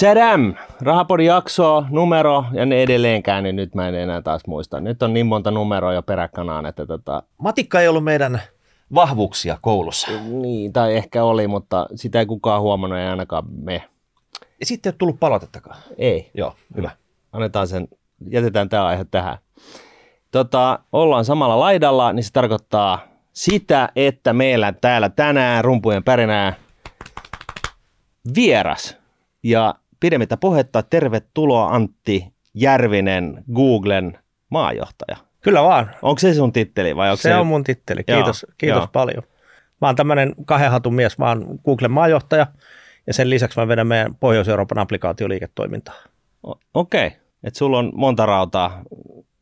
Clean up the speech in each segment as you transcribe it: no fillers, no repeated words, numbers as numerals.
Tadam! Rahapodin jakso, numero ja ne edelleenkään, niin nyt mä en enää taas muista. Nyt on niin monta numeroa jo peräkanaan, että Matikka ei ollut meidän vahvuuksia koulussa. Niin, tai ehkä oli, mutta sitä ei kukaan huomannut, ei ainakaan me. Ja sitten ei ole tullut palautettakaan. Ei. Joo, hyvä. Jätetään tämä aihe tähän. Ollaan samalla laidalla, niin se tarkoittaa sitä, että meillä täällä tänään rumpujen pärinää vieras. Ja pidemmittä puhetta, tervetuloa Antti Järvinen, Googlen maajohtaja. Kyllä vaan. Onko se sun titteli vai onko se on mun titteli, kiitos paljon. Mä oon tämmönen kahden hatun mies, mä oon Googlen maajohtaja ja sen lisäksi mä vedän meidän Pohjois-Euroopan applikaatioliiketoimintaa. Okei, että sulla on monta rautaa,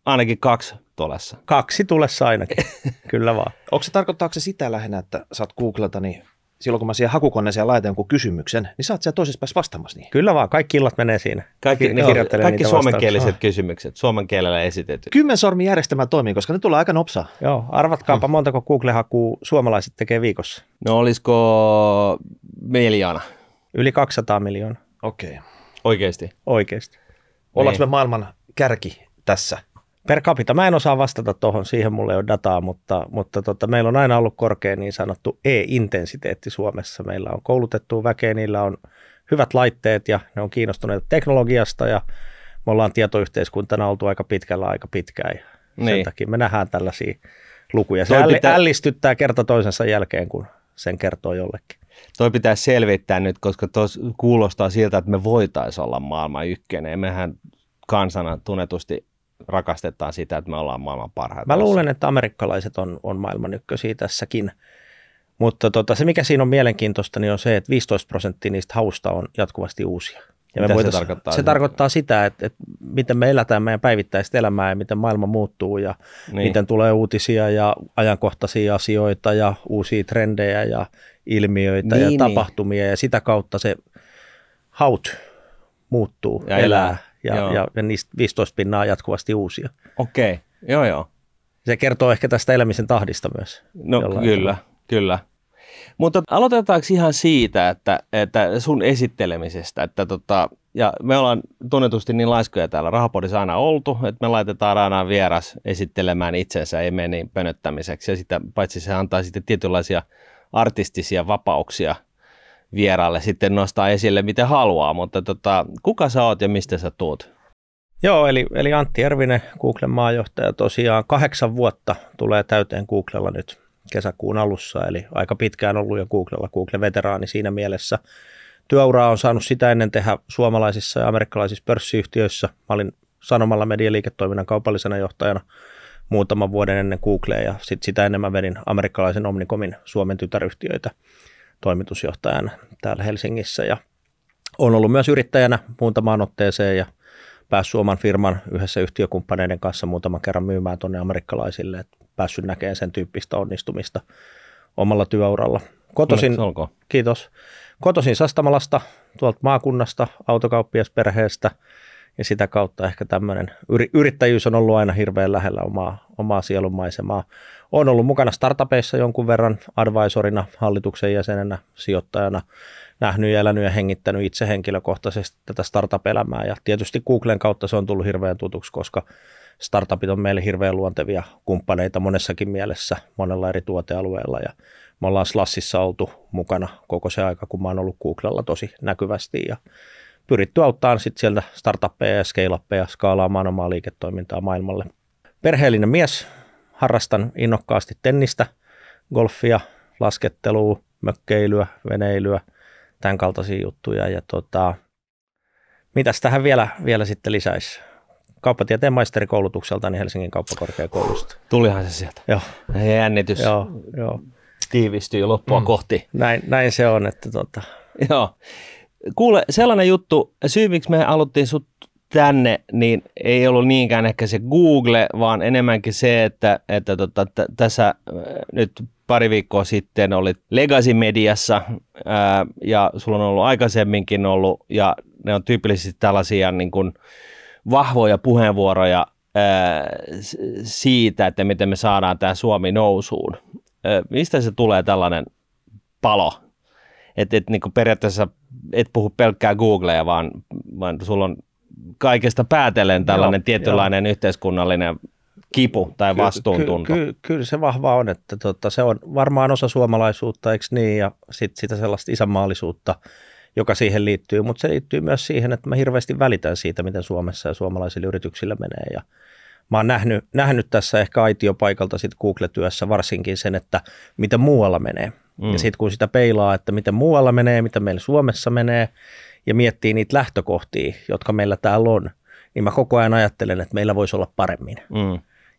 ainakin 2 tulessa. 2 tulessa ainakin, kyllä vaan. Tarkoittaako se sitä lähinnä, että sä oot Googlelta, niin silloin kun mä siihen hakukoneeseen laitan jonkun kysymyksen, niin sä oot siellä toisessa päässä vastaamassa niihin? Kyllä vaan, kaikki illat menee siinä. Kaikki suomenkieliset kysymykset, suomen kielellä esitetyt. 10 sormin järjestelmä toimii, koska ne tulee aika nopsaa. Joo, arvatkaapa montako Google-hakua suomalaiset tekee viikossa? No olisiko miljoona? Yli 200 miljoonaa. Okei. Oikeasti? Oikeasti. Ollaanko me maailman kärki tässä? Per capita. Mä en osaa vastata tuohon, siihen mulla ei ole dataa, mutta meillä on aina ollut korkea niin sanottu e-intensiteetti Suomessa. Meillä on koulutettua väkeä, niillä on hyvät laitteet ja ne on kiinnostuneita teknologiasta ja me ollaan tietoyhteiskuntana oltu aika pitkällä aika pitkään. Ja sen takia me nähdään tällaisia lukuja. Se ällistyttää kerta toisensa jälkeen, kun sen kertoo jollekin. Toi pitää selvittää nyt, koska tuossa kuulostaa siltä, että me voitaisiin olla maailman ykkönen. Mehän kansana tunnetusti rakastetaan sitä, että me ollaan maailman parhaita. Mä luulen, että amerikkalaiset on maailman ykkösiä tässäkin, mutta se mikä siinä on mielenkiintoista, niin on se, että 15% niistä hausta on jatkuvasti uusia. Ja mitä se tarkoittaa? Se tarkoittaa sitä, että miten me eletään meidän päivittäistä elämää ja miten maailma muuttuu ja miten tulee uutisia ja ajankohtaisia asioita ja uusia trendejä ja ilmiöitä ja tapahtumia ja sitä kautta se haut muuttuu, elää. Ja niistä 15% jatkuvasti uusia. Okei, joo. Se kertoo ehkä tästä elämisen tahdista myös. No kyllä. Mutta aloitetaanko ihan siitä, että sun esittelemisestä, ja me ollaan tunnetusti niin laiskoja täällä Rahapodissa aina oltu, että me laitetaan aina vieras esittelemään itsensä ja menin pönöttämiseksi, ja sitä, paitsi se antaa sitten tietynlaisia artistisia vapauksia vieraalle sitten nostaa esille miten haluaa, mutta kuka sä oot ja mistä sä tuut? Joo, eli Antti Järvinen, Googlen maajohtaja, tosiaan 8 vuotta tulee täyteen Googlella nyt kesäkuun alussa, eli aika pitkään ollut jo Google-veteraani siinä mielessä. Työuraa on saanut sitä ennen tehdä suomalaisissa ja amerikkalaisissa pörssiyhtiöissä. Mä olin Sanomalla medialiiketoiminnan kaupallisena johtajana muutaman vuoden ennen Googlea ja sitä ennen mä vedin amerikkalaisen Omnicomin Suomen tytäryhtiöitä toimitusjohtajana täällä Helsingissä ja olen ollut myös yrittäjänä muutamaan otteeseen ja päässyt oman firman yhdessä yhtiökumppaneiden kanssa muutaman kerran myymään tuonne amerikkalaisille, että päässyt näkemään sen tyyppistä onnistumista omalla työuralla. Kotoisin Sastamalasta, tuolta maakunnasta, autokauppiasperheestä ja sitä kautta ehkä tämmöinen yrittäjyys on ollut aina hirveän lähellä omaa sielunmaisemaa. Olen ollut mukana startupeissa jonkun verran advisorina, hallituksen jäsenenä, sijoittajana, nähnyt ja elänyt ja hengittänyt itse henkilökohtaisesti tätä startup-elämää. Ja tietysti Googlen kautta se on tullut hirveän tutuksi, koska startupit on meille hirveän luontevia kumppaneita monessakin mielessä, monella eri tuotealueella. Ja me ollaan Slashissa oltu mukana koko se aika, kun mä oon ollut Googlella tosi näkyvästi ja pyritty auttamaan sitten sieltä startuppeja ja scale-uppeja skaalaamaan omaa liiketoimintaa maailmalle. Perheellinen mies, harrastan innokkaasti tennistä, golfia, laskettelua, mökkeilyä, veneilyä, tämän kaltaisia juttuja. Ja mitäs tähän vielä sitten lisäisi? Kauppatieteen maisterikoulutukseltani Helsingin kauppakorkeakoulusta. Tulihan se sieltä. Joo. Jännitys Joo. tiivistyy loppua kohti. Näin se on. Että Joo. Kuule, sellainen juttu, syy miksi me haluttiin sut tänne, niin ei ollut niinkään ehkä se Google, vaan enemmänkin se, että tässä nyt pari viikkoa sitten olit Legacy-mediassa ja sulla on ollut aikaisemminkin ollut, ja ne on tyypillisesti tällaisia niin kuin vahvoja puheenvuoroja siitä, että miten me saadaan tämä Suomi nousuun. Mistä se tulee tällainen palo? Että niin kuin periaatteessa et puhu pelkkää Googlea, vaan vaan sulla on kaikesta päätellen tällainen tietynlainen yhteiskunnallinen kipu tai vastuuntunto. Kyllä se vahva on, että se on varmaan osa suomalaisuutta, eikö niin, ja sitten sitä sellaista isänmaallisuutta, joka siihen liittyy, mutta se liittyy myös siihen, että mä hirveästi välitän siitä, miten Suomessa ja suomalaisilla yrityksillä menee, ja mä oon nähnyt tässä ehkä aitiopaikalta sit Google-työssä varsinkin sen, että miten muualla menee, ja sitten kun sitä peilaa, että miten muualla menee, miten meillä Suomessa menee, ja miettii niitä lähtökohtia, jotka meillä täällä on, niin mä koko ajan ajattelen, että meillä voisi olla paremmin.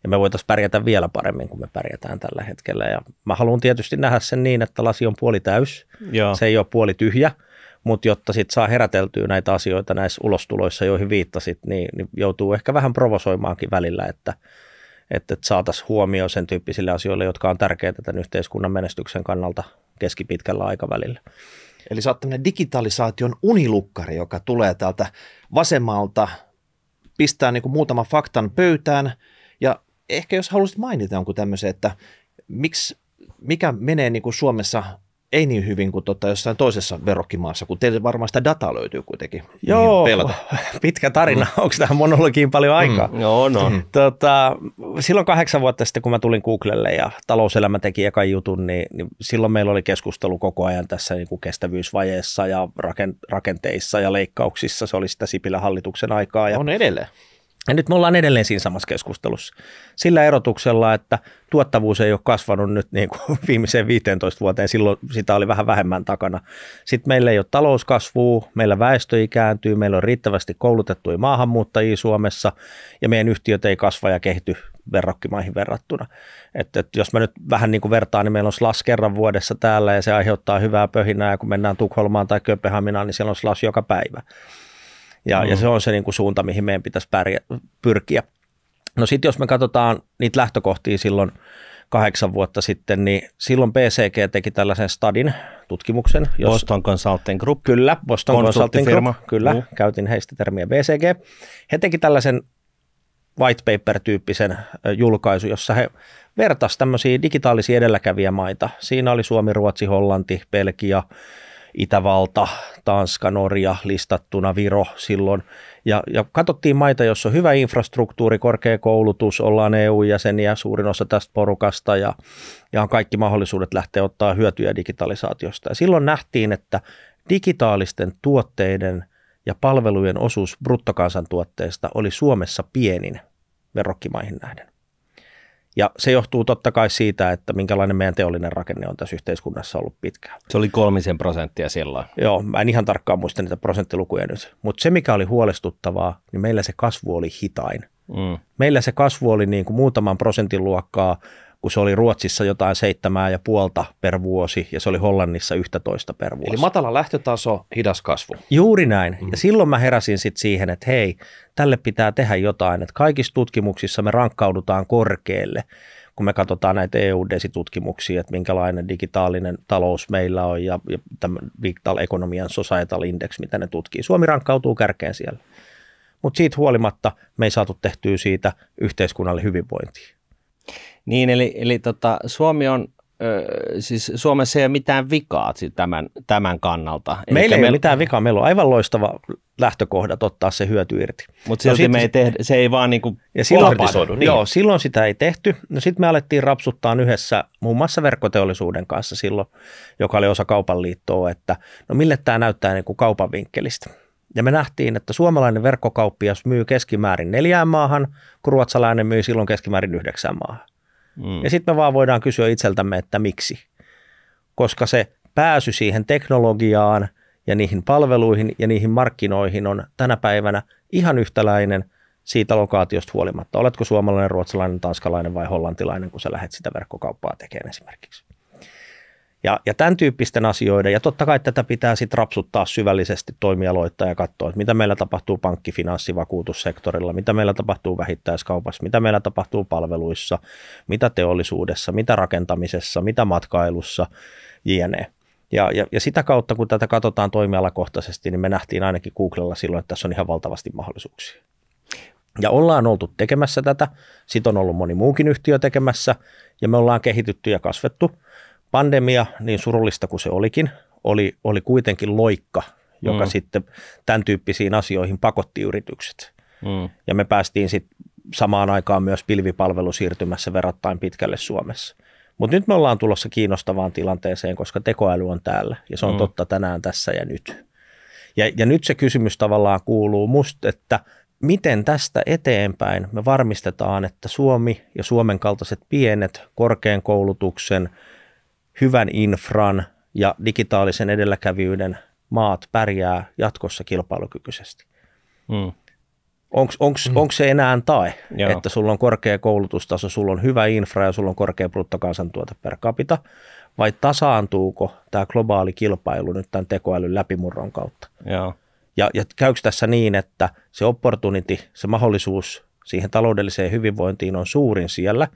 Ja me voitaisiin pärjätä vielä paremmin kuin me pärjätään tällä hetkellä. Ja mä haluan tietysti nähdä sen niin, että lasi on puoli täys, se ei ole puoli tyhjä, mutta jotta sit saa heräteltyä näitä asioita näissä ulostuloissa, joihin viittasit, niin joutuu ehkä vähän provosoimaankin välillä, että saataisiin huomioon sen tyyppisille asioille, jotka on tärkeitä tämän yhteiskunnan menestyksen kannalta keskipitkällä aikavälillä. Eli sä oot tämmöinen digitalisaation unilukkari, joka tulee täältä vasemmalta, pistää niin kuin muutaman faktan pöytään, ja ehkä jos haluaisit mainita jonkun tämmöisen, että mikä menee niin kuin Suomessa ei niin hyvin kuin jossain toisessa verrokkimaassa, kun teille varmaan sitä dataa löytyy kuitenkin. Joo, pitkä tarina. Onko tähän monologiin paljon aikaa? Joo, no. Silloin 8 vuotta sitten, kun mä tulin Googlelle ja talouselämä teki ekan jutun, niin silloin meillä oli keskustelu koko ajan tässä niin kuin kestävyysvajeessa ja rakenteissa ja leikkauksissa. Se oli sitä Sipilän hallituksen aikaa. On edelleen. Ja nyt me ollaan edelleen siinä samassa keskustelussa. Sillä erotuksella, että tuottavuus ei ole kasvanut nyt niin kuin viimeiseen 15 vuoteen, silloin sitä oli vähän vähemmän takana. Sitten meillä ei ole talouskasvua, meillä väestö ikääntyy, meillä on riittävästi koulutettuja maahanmuuttajia Suomessa ja meidän yhtiöt ei kasva ja kehity verrokkimaihin verrattuna. Että jos mä nyt vähän niin kuin vertaan, niin meillä on Slush kerran vuodessa täällä ja se aiheuttaa hyvää pöhinää ja kun mennään Tukholmaan tai Kööpenhaminaan, niin siellä on Slush joka päivä. Ja se on se niin kuin suunta, mihin meidän pitäisi pyrkiä. No sitten jos me katsotaan niitä lähtökohtia silloin 8 vuotta sitten, niin silloin BCG teki tällaisen stadin tutkimuksen. Boston Consulting Group. Kyllä, Boston Consulting Group. Kyllä, käytin heistä termiä BCG. He teki tällaisen white paper-tyyppisen julkaisu, jossa he vertasivat tämmöisiä digitaalisia edelläkävijämaita. Siinä oli Suomi, Ruotsi, Hollanti, Belgia, Itävalta, Tanska, Norja listattuna, Viro silloin. Ja katsottiin maita, jossa on hyvä infrastruktuuri, korkeakoulutus, ollaan EU-jäseniä, suurin osa tästä porukasta ja on kaikki mahdollisuudet lähteä ottaa hyötyjä digitalisaatiosta. Ja silloin nähtiin, että digitaalisten tuotteiden ja palvelujen osuus bruttokansantuotteesta oli Suomessa pienin verrokkimaihin nähden. Ja se johtuu totta kai siitä, että minkälainen meidän teollinen rakenne on tässä yhteiskunnassa ollut pitkään. Se oli 3% silloin. Joo, mä en ihan tarkkaan muista niitä prosenttilukuja nyt. Mutta se, mikä oli huolestuttavaa, niin meillä se kasvu oli hitain. Meillä se kasvu oli niin kuin muutaman prosentin luokkaa, kun se oli Ruotsissa jotain 7,5 per vuosi ja se oli Hollannissa 11 per vuosi. Eli matala lähtötaso, hidas kasvu. Juuri näin. Ja silloin mä heräsin sitten siihen, että hei, tälle pitää tehdä jotain. Että kaikissa tutkimuksissa me rankkaudutaan korkealle, kun me katsotaan näitä EU-DESI-tutkimuksia, että minkälainen digitaalinen talous meillä on ja tämä Digital Economian Societal Index, mitä ne tutkii. Suomi rankkautuu kärkeen siellä. Mutta siitä huolimatta me ei saatu tehtyä siitä yhteiskunnalle hyvinvointia. Niin, eli Suomi on, siis Suomessa ei ole mitään vikaa tämän kannalta. Meillä ei ole mitään vikaa, meillä on aivan loistava lähtökohdat ottaa se hyöty irti. Mutta silti me ei tehdä, se ei vaan niinku konkretisoidu. Niin. Joo, silloin sitä ei tehty. No sitten me alettiin rapsuttaa yhdessä muun muassa verkkoteollisuuden kanssa silloin, joka oli osa kaupan liittoa, että no mille tämä näyttää niin kuin kaupan vinkkelistä. Ja me nähtiin, että suomalainen verkkokauppias myy keskimäärin 4 maahan, kun ruotsalainen myy silloin keskimäärin 9 maahan. Ja sitten me vaan voidaan kysyä itseltämme, että miksi. Koska se pääsy siihen teknologiaan ja niihin palveluihin ja niihin markkinoihin on tänä päivänä ihan yhtäläinen siitä lokaatiosta huolimatta. Oletko suomalainen, ruotsalainen, tanskalainen vai hollantilainen, kun sä lähdet sitä verkkokauppaa tekemään esimerkiksi. Ja tämän tyyppisten asioiden, ja totta kai tätä pitää sitten rapsuttaa syvällisesti toimialoittaa ja katsoa, että mitä meillä tapahtuu pankki-, finanssi-, vakuutussektorilla, mitä meillä tapahtuu vähittäiskaupassa, mitä meillä tapahtuu palveluissa, mitä teollisuudessa, mitä rakentamisessa, mitä matkailussa, jne. Ja sitä kautta, kun tätä katsotaan toimialakohtaisesti, niin me nähtiin ainakin Googlella silloin, että tässä on ihan valtavasti mahdollisuuksia. Ja ollaan oltu tekemässä tätä, sitten on ollut moni muukin yhtiö tekemässä, ja me ollaan kehitytty ja kasvettu. Pandemia, niin surullista kuin se olikin, oli kuitenkin loikka, joka sitten tämän tyyppisiin asioihin pakotti yritykset. Ja me päästiin sitten samaan aikaan myös pilvipalvelu siirtymässä verrattain pitkälle Suomessa. Mutta nyt me ollaan tulossa kiinnostavaan tilanteeseen, koska tekoäly on täällä ja se on totta tänään, tässä ja nyt. Ja nyt se kysymys tavallaan kuuluu musta, että miten tästä eteenpäin me varmistetaan, että Suomi ja Suomen kaltaiset pienet korkean koulutuksen, hyvän infran ja digitaalisen edelläkävijyyden maat pärjää jatkossa kilpailukykyisesti. Onko se enää tae, että sulla on korkea koulutustaso, sulla on hyvä infra ja sulla on korkea bruttokansantuote per capita, vai tasaantuuko tämä globaali kilpailu nyt tämän tekoälyn läpimurron kautta? Ja käykö tässä niin, että se opportunity, se mahdollisuus siihen taloudelliseen hyvinvointiin on suurin siellä,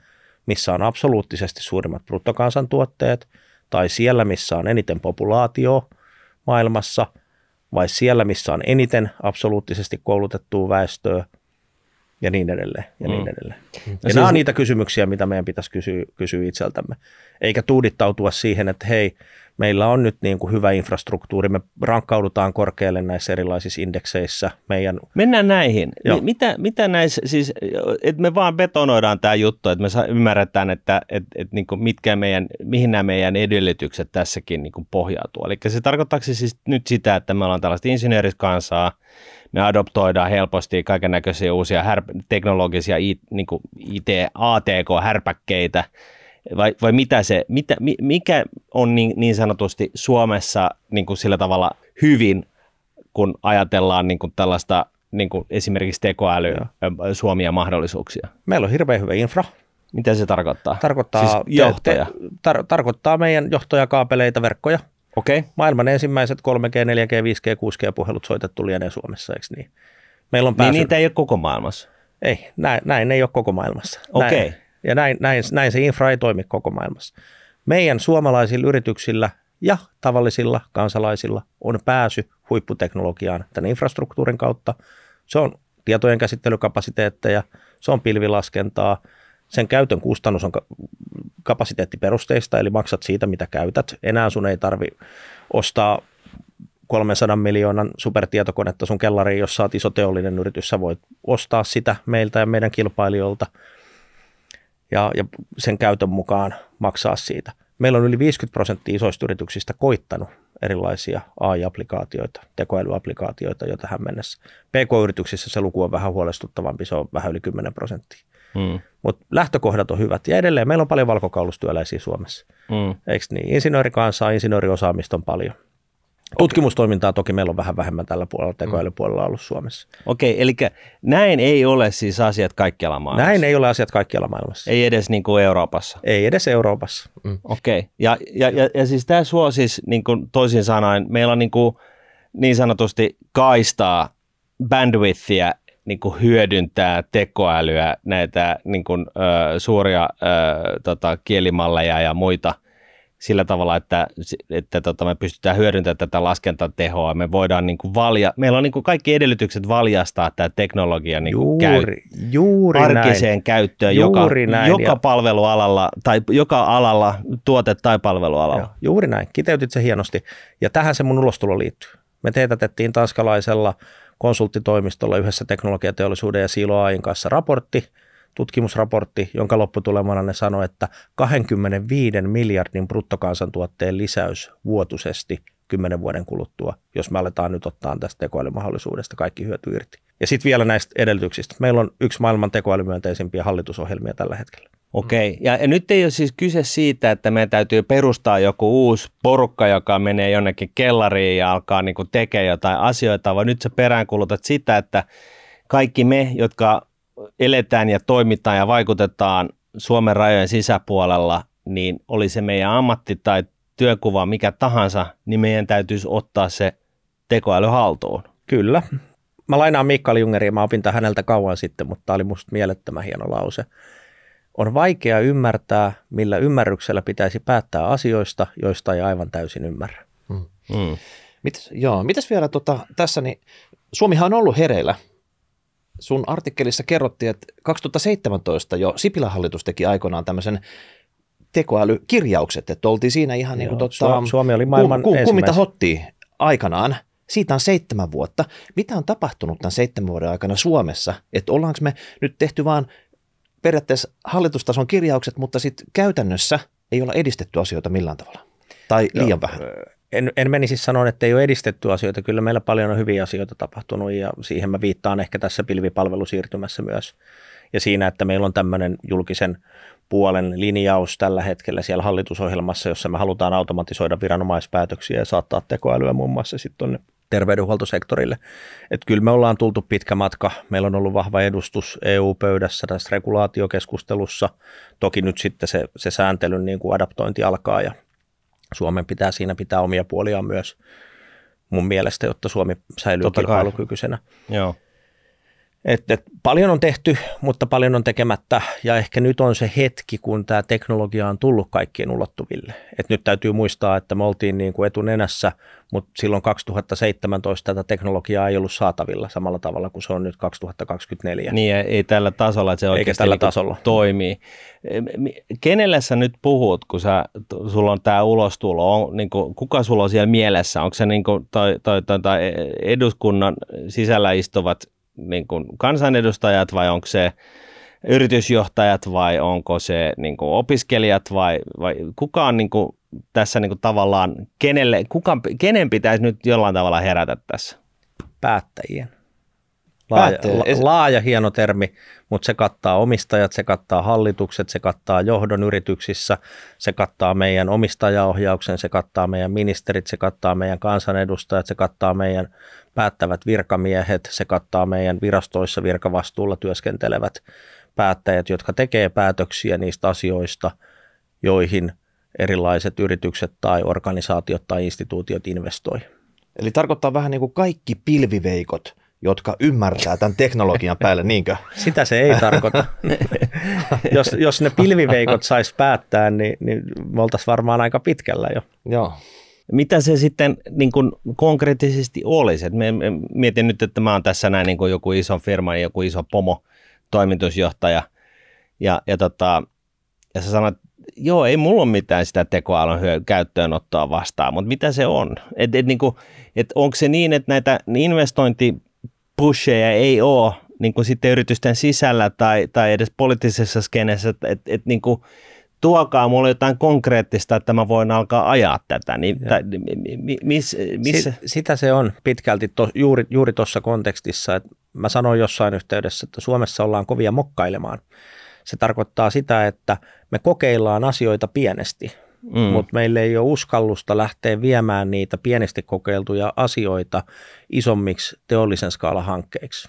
missä on absoluuttisesti suurimmat bruttokansantuotteet, tai siellä, missä on eniten populaatio maailmassa, vai siellä, missä on eniten absoluuttisesti koulutettua väestöä, ja niin edelleen, ja niin edelleen. Ja siis nämä on niitä kysymyksiä, mitä meidän pitäisi kysyä itseltämme, eikä tuudittautua siihen, että hei, meillä on nyt niin kuin hyvä infrastruktuuri, me rankkaudutaan korkealle näissä erilaisissa indekseissä. Mennään näihin. Mitä näissä, siis, että me vaan betonoidaan tämä juttu, että me ymmärretään, että niin kuin mihin nämä meidän edellytykset tässäkin niin kuin pohjautuu. Eli se tarkoittaako siis nyt sitä, että me ollaan tällaista insinööriskansaa, me adoptoidaan helposti kaikennäköisiä uusia teknologisia niin kuin ATK-härpäkkeitä, vai mikä on niin sanotusti Suomessa niin kuin sillä tavalla hyvin, kun ajatellaan niin kuin tällaista niin kuin esimerkiksi tekoälyä suomia mahdollisuuksia? Meillä on hirveän hyvä infra. Mitä se tarkoittaa? Siis johtoja. Tarkoittaa meidän johtojakaapeleita, verkkoja. Okay. Maailman ensimmäiset 3G, 4G, 5G, 6G-puhelut soitettu lienee Suomessa, eikö niin? Meillä on niin niitä ei ole koko maailmassa? Ei, näin ei ole koko maailmassa. Okei. Ja näin se infra ei toimi koko maailmassa. Meidän suomalaisilla yrityksillä ja tavallisilla kansalaisilla on pääsy huipputeknologiaan tämän infrastruktuurin kautta. Se on tietojen käsittelykapasiteetteja, se on pilvilaskentaa, sen käytön kustannus on kapasiteettiperusteista, eli maksat siitä, mitä käytät. Enää sun ei tarvitse ostaa 300 miljoonan supertietokonetta sun kellariin, jos sä oot iso teollinen yritys, sä voit ostaa sitä meiltä ja meidän kilpailijoilta ja sen käytön mukaan maksaa siitä. Meillä on yli 50% isoista yrityksistä koittanut erilaisia AI-applikaatioita, tekoälyapplikaatioita jo tähän mennessä. PK-yrityksissä se luku on vähän huolestuttavampi, se on vähän yli 10%. Mutta lähtökohdat on hyvät ja edelleen meillä on paljon valkokaulustyöläisiä Suomessa. Eikö niin? Insinöörikansaa, insinööriosaamista on paljon. Tutkimustoimintaa toki meillä on vähän vähemmän tällä puolella, tekoälypuolella ollut Suomessa. Okei, eli näin ei ole siis asiat kaikkialla maailmassa? Näin ei ole asiat kaikkialla maailmassa. Ei edes niin kuin Euroopassa? Ei edes Euroopassa. Okei, ja siis tämä suo siis niin kuin toisin sanoen, meillä on niin sanotusti kaistaa, bandwidthia, niin kuin hyödyntää tekoälyä, näitä niin kuin, suuria kielimalleja ja muita sillä tavalla, että me pystytään hyödyntämään tätä laskentatehoa. Me voidaan niin kuin meillä on niin kuin kaikki edellytykset valjastaa tämä teknologia niin kuin juuri arkiseen näin. Käyttöön joka palvelualalla tai joka alalla, tuote- tai palvelualalla. Joo, juuri näin. Kiteytit se hienosti. Ja tähän se mun ulostulo liittyy. Me teetätettiin tanskalaisella konsulttitoimistolla yhdessä teknologiateollisuuden ja Silo AI:n kanssa tutkimusraportti, jonka lopputulemana ne sanoi, että 25 miljardin bruttokansantuotteen lisäys vuotuisesti 10 vuoden kuluttua, jos me aletaan nyt ottaa tästä tekoälymahdollisuudesta kaikki hyöty irti. Ja sitten vielä näistä edellytyksistä. Meillä on yksi maailman tekoälymyönteisimpiä hallitusohjelmia tällä hetkellä. Okei, ja nyt ei ole siis kyse siitä, että meidän täytyy perustaa joku uusi porukka, joka menee jonnekin kellariin ja alkaa niin kuin tekemään jotain asioita, vaan nyt sä peräänkulutat sitä, että kaikki me, jotka eletään ja toimitaan ja vaikutetaan Suomen rajojen sisäpuolella, niin oli se meidän ammatti tai työkuva mikä tahansa, niin meidän täytyisi ottaa se tekoäly haltuun. Kyllä. Mä lainaan Mikael Jungeria, mä opin tämän häneltä kauan sitten, mutta tämä oli musta mielettömän hieno lause. On vaikea ymmärtää, millä ymmärryksellä pitäisi päättää asioista, joista ei aivan täysin ymmärrä. Mitäs vielä tässä, niin Suomihan on ollut hereillä. Sun artikkelissa kerrottiin, että 2017 jo Sipilän hallitus teki aikoinaan tämmöisen tekoälykirjaukset, että oltiin siinä ihan niin kuin Suomi oli maailman kummita hottia aikanaan. Siitä on 7 vuotta. Mitä on tapahtunut tämän 7 vuoden aikana Suomessa? Että ollaanko me nyt tehty vaan periaatteessa hallitustason kirjaukset, mutta sitten käytännössä ei olla edistetty asioita millään tavalla? Tai liian vähän? En menisi sanoa, että ei ole edistetty asioita. Kyllä meillä paljon on hyviä asioita tapahtunut ja siihen mä viittaan ehkä tässä pilvipalvelusiirtymässä myös. Ja siinä, että meillä on tämmöinen julkisen puolen linjaus tällä hetkellä siellä hallitusohjelmassa, jossa me halutaan automatisoida viranomaispäätöksiä ja saattaa tekoälyä muun muassa sitten tuonne terveydenhuoltosektorille. Että kyllä me ollaan tultu pitkä matka. Meillä on ollut vahva edustus EU-pöydässä tässä regulaatiokeskustelussa. Toki nyt sitten se sääntelyn niin kuin adaptointi alkaa ja Suomen pitää siinä pitää omia puoliaan myös mun mielestä, jotta Suomi säilyy kilpailukykyisenä. Joo. Et paljon on tehty, mutta paljon on tekemättä ja ehkä nyt on se hetki, kun tämä teknologia on tullut kaikkien ulottuville. Et nyt täytyy muistaa, että me oltiin niin kuin etunenässä, mutta silloin 2017 tätä teknologiaa ei ollut saatavilla samalla tavalla kuin se on nyt 2024. Niin ei tällä tasolla, että se oikeasti tällä tasolla toimii. Kenelle sä nyt puhut, kun sulla on tämä ulostulo? Niin kuin, kuka sulla on siellä mielessä? Onko se niin kuin, tai eduskunnan sisällä istuvat niin kuin kansanedustajat vai onko se yritysjohtajat vai onko se niin kuin opiskelijat vai kuka on niin kuin tässä niin kuin tavallaan, kenen pitäisi nyt jollain tavalla herätä tässä? Päättäjien. Laaja hieno termi, mutta se kattaa omistajat, se kattaa hallitukset, se kattaa johdon yrityksissä, se kattaa meidän omistajaohjauksen, se kattaa meidän ministerit, se kattaa meidän kansanedustajat, se kattaa meidän päättävät virkamiehet, se kattaa meidän virastoissa virkavastuulla työskentelevät päättäjät, jotka tekee päätöksiä niistä asioista, joihin erilaiset yritykset tai organisaatiot tai instituutiot investoi. Eli tarkoittaa vähän niin kuin kaikki pilviveikot, jotka ymmärtää tämän teknologian päälle, niinkö? Sitä se ei tarkoita. jos ne pilviveikot sais päättää, niin me oltaisiin varmaan aika pitkällä jo. Joo. Mitä se sitten niin kuin konkreettisesti olisi? Mietin nyt, että mä oon tässä näin niin kuin joku iso firma, joku iso pomo, toimitusjohtaja, ja sä sanoit, joo, ei mulla ole mitään sitä tekoälyn käyttöönottoa vastaan, mutta mitä se on? Onko se niin, että näitä investointipusheja ei ole niin kuin sitten yritysten sisällä tai edes poliittisessa skenessä, että niin kuin tuokaa mulle jotain konkreettista, että mä voin alkaa ajaa tätä. Sitä se on pitkälti juuri tuossa kontekstissa, että mä sanoin jossain yhteydessä, että Suomessa ollaan kovia mokkailemaan. Se tarkoittaa sitä, että me kokeillaan asioita pienesti, mutta meillä ei ole uskallusta lähteä viemään niitä pienesti kokeiltuja asioita isommiksi teollisen skaalan hankkeiksi.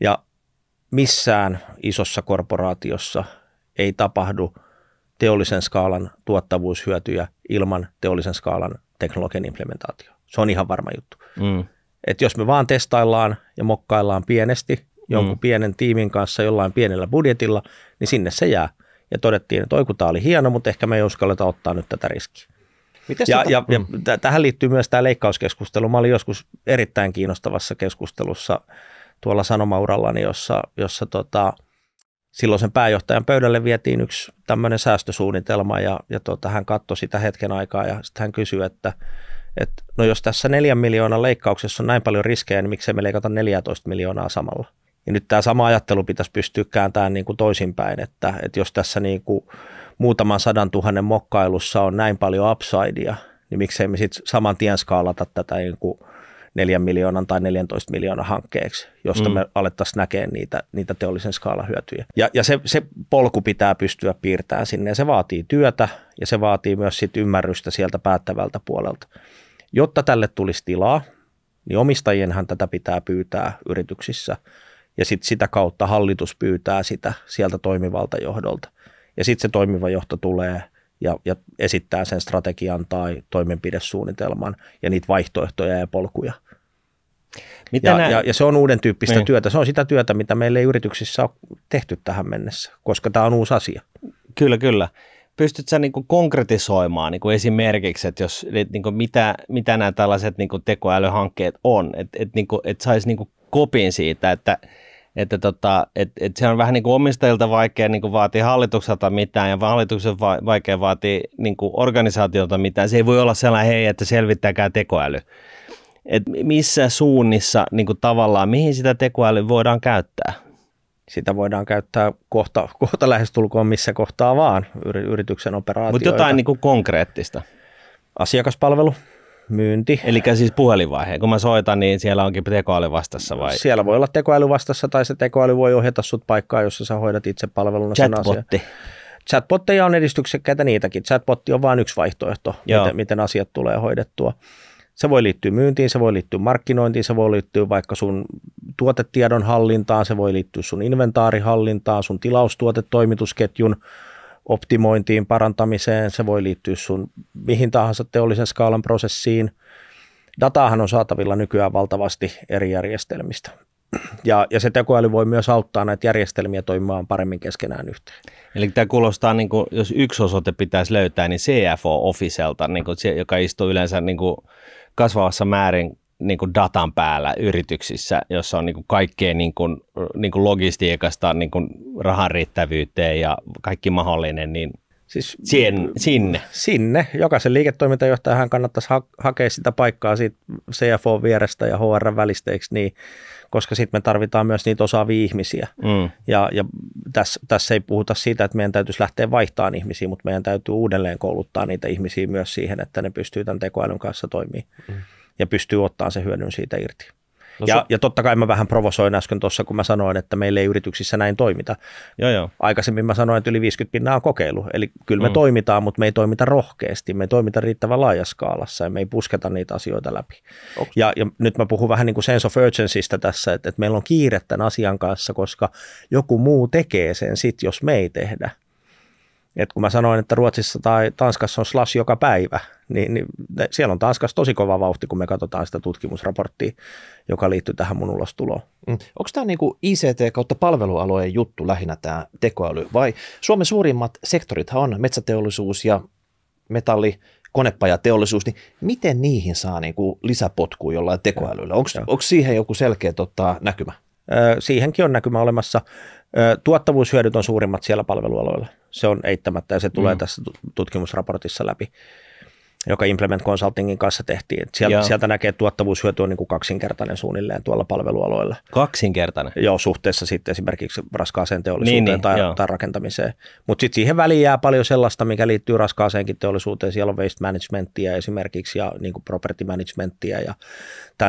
Ja missään isossa korporaatiossa ei tapahdu teollisen skaalan tuottavuushyötyjä ilman teollisen skaalan teknologian implementaatio. Se on ihan varma juttu. Et jos me vaan testaillaan ja mokkaillaan pienesti jonkun pienen tiimin kanssa jollain pienellä budjetilla, niin sinne se jää. Ja todettiin, että tämä oli hieno, mutta ehkä me ei uskalleta ottaa nyt tätä riskiä. Ja tähän liittyy myös tämä leikkauskeskustelu. Mä olin joskus erittäin kiinnostavassa keskustelussa tuolla sanomaurallani, jossa silloin pääjohtajan pöydälle vietiin yksi tämmöinen säästösuunnitelma ja hän katsoi sitä hetken aikaa ja sitten hän kysyi, että no jos tässä 4 miljoonan leikkauksessa on näin paljon riskejä, niin miksei me leikata 14 miljoonaa samalla? Ja nyt tämä sama ajattelu pitäisi pystyä kääntämään niin kuin toisinpäin, että jos tässä niin kuin muutaman 100 000 mokkailussa on näin paljon upsidea, niin miksei me sitten saman tien skaalata tätä niin kuin 4 miljoonan tai 14 miljoonan hankkeeksi, josta me alettaisiin näkemään niitä teollisen skaalan hyötyjä. Ja se polku pitää pystyä piirtämään sinne, ja se vaatii työtä, ja se vaatii myös sit ymmärrystä sieltä päättävältä puolelta. Jotta tälle tulisi tilaa, niin omistajienhan tätä pitää pyytää yrityksissä, ja sitten sitä kautta hallitus pyytää sitä sieltä toimivalta johdolta. Ja sitten se toimiva johto tulee ja esittää sen strategian tai toimenpidesuunnitelman ja niitä vaihtoehtoja ja polkuja. Ja se on uuden tyyppistä työtä. Se on sitä työtä, mitä meillä ei yrityksissä ole tehty tähän mennessä, koska tämä on uusi asia. Kyllä. Pystytkö sä niinku konkretisoimaan niinku esimerkiksi, että jos niinku mitä nämä tällaiset niinku tekoälyhankkeet on, että saisi niinku kopin siitä, että se on vähän niin kuin omistajilta vaikea niin kuin vaatii hallitukselta mitään ja hallituksen vaikea vaatii niin kuin organisaatiolta mitään. Se ei voi olla sellainen, hei, että selvittäkää tekoäly. että missä suunnissa niin kuin tavallaan, mihin sitä tekoälyä voidaan käyttää? Sitä voidaan käyttää kohta lähestulkoon missä kohtaa vaan yrityksen operaatioita. Mutta jotain niin kuin konkreettista. Asiakaspalvelu, myynti. Eli siis puhelinvaihe. Kun mä soitan, niin siellä onkin tekoäly vastassa vai? Siellä voi olla tekoäly vastassa tai se tekoäly voi ohjata sut paikkaan, jossa sä hoidat itse palveluna sen asian. Chatbotteja on edistyksekkäitä niitäkin. Chatbotti on vain yksi vaihtoehto, miten asiat tulee hoidettua. Se voi liittyä myyntiin, se voi liittyä markkinointiin, se voi liittyä vaikka sun tuotetiedon hallintaan, se voi liittyä sun inventaarihallintaan, sun tilaustuotetoimitusketjun optimointiin, parantamiseen, se voi liittyä sun mihin tahansa teollisen skaalan prosessiin. Dataahan on saatavilla nykyään valtavasti eri järjestelmistä. Ja se tekoäly voi myös auttaa näitä järjestelmiä toimimaan paremmin keskenään yhteen. Eli tämä kuulostaa, niin kuin, jos yksi osoite pitäisi löytää, niin CFO-officelta, niin kuin se, joka istuu yleensä niin kuin kasvavassa määrin niin kuin datan päällä yrityksissä, jossa on niin kuin kaikkea niin kuin logistiikasta niin kuin rahan riittävyyteen ja kaikki mahdollinen, niin siis sinne. Jokaisen liiketoimintajohtajahan kannattaisi hakea sitä paikkaa siitä CFO-vierestä ja HR välisteiksi, niin, koska sitten me tarvitaan myös niitä osaavia ihmisiä. Ja tässä ei puhuta siitä, että meidän täytyisi lähteä vaihtamaan ihmisiä, mutta meidän täytyy uudelleen kouluttaa niitä ihmisiä myös siihen, että ne pystyy tämän tekoälyn kanssa toimimaan ja pystyy ottamaan sen hyödyn siitä irti. Ja totta kai mä vähän provosoin äsken tuossa, kun mä sanoin, että meillä ei yrityksissä näin toimita. Joo. Aikaisemmin mä sanoin, että yli 50% on kokeilu. Eli kyllä me toimitaan, mutta me ei toimita rohkeasti. Me ei toimita riittävän laajaskaalassa ja me ei pusketa niitä asioita läpi. Okay. Ja nyt mä puhun vähän niin kuin sense of urgencystä tässä, että meillä on kiire tämän asian kanssa, koska joku muu tekee sen sit, jos me ei tehdä. Et kun mä sanoin, että Ruotsissa tai Tanskassa on slash joka päivä, niin siellä on Tanskassa tosi kova vauhti, kun me katsotaan sitä tutkimusraporttia, joka liittyy tähän mun ulostuloon. Onko tämä niinku ICT kautta palvelualojen juttu lähinnä tämä tekoäly, vai Suomen suurimmat sektorithan on metsäteollisuus ja metalli, konepajateollisuus, niin miten niihin saa niinku lisäpotkua jollain tekoälyllä? Onko siihen joku selkeä näkymä? Siihenkin on näkymä olemassa. Tuottavuushyödyt on suurimmat siellä palvelualoilla. Se on eittämättä ja se tulee tässä tutkimusraportissa läpi, joka Implement Consultingin kanssa tehtiin. Sieltä näkee, että tuottavuushyöty on niin kuin kaksinkertainen suunnilleen tuolla palvelualoilla. Kaksinkertainen? Joo, suhteessa sitten esimerkiksi raskaaseen teollisuuteen tai rakentamiseen. Mutta sitten siihen väliin jää paljon sellaista, mikä liittyy raskaaseenkin teollisuuteen. Siellä on waste managementtia esimerkiksi ja niin kuin property managementtia ja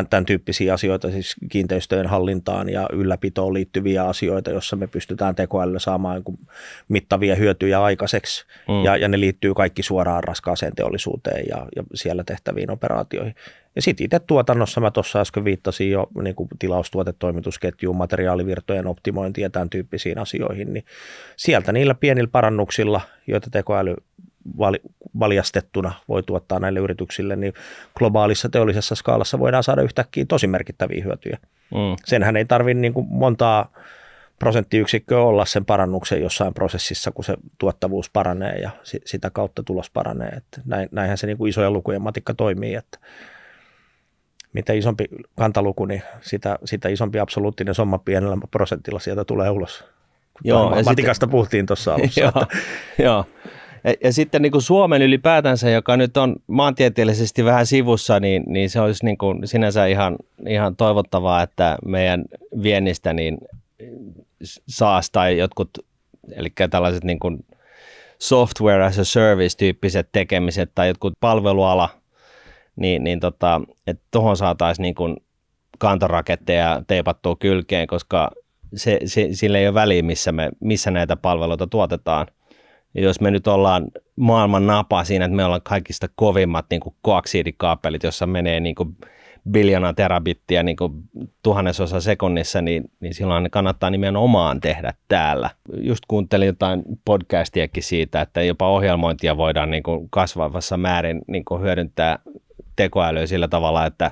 tämän tyyppisiä asioita, siis kiinteistöjen hallintaan ja ylläpitoon liittyviä asioita, jossa me pystytään tekoälyllä saamaan mittavia hyötyjä aikaiseksi. Ja ne liittyy kaikki suoraan raskaaseen teollisuuteen ja siellä tehtäviin operaatioihin. Ja sitten itse tuotannossa mä tuossa äsken viittasin jo niin kuin tilaustuotetoimitusketjuun, materiaalivirtojen optimointiin ja tämän tyyppisiin asioihin, niin sieltä niillä pienillä parannuksilla, joita tekoäly valjastettuna voi tuottaa näille yrityksille, niin globaalissa teollisessa skaalassa voidaan saada yhtäkkiä tosi merkittäviä hyötyjä. Senhän ei tarvitse niin kuin montaa prosenttiyksikköä olla sen parannuksen jossain prosessissa, kun se tuottavuus paranee ja sitä kautta tulos paranee. Että näinhän se niin kuin isojen lukujen matikka toimii, että mitä isompi kantaluku, niin sitä isompi absoluuttinen somma pienellä prosentilla sieltä tulee ulos. Matikasta puhuttiin tuossa alussa. Joo. Ja sitten niin kuin Suomen ylipäätänsä, joka nyt on maantieteellisesti vähän sivussa, niin se olisi niin kuin sinänsä ihan toivottavaa, että meidän viennistä niin SaaS tai jotkut, eli tällaiset niin kuin software as a service-tyyppiset tekemiset tai jotkut palveluala, että tuohon saataisiin niin kuin kantoraketteja teipattua kylkeen, koska sillä ei ole väliä, missä näitä palveluita tuotetaan. Ja jos me nyt ollaan maailman napa siinä, että me ollaan kaikista kovimmat niin kuin koaksiidikaapelit, jossa menee niin kuin biljoona terabittiä niin kuin tuhannesosa sekunnissa, niin silloin kannattaa nimenomaan tehdä täällä. Just kuuntelin jotain podcastiakin siitä, että jopa ohjelmointia voidaan niin kuin kasvavassa määrin niin kuin hyödyntää tekoälyä sillä tavalla, että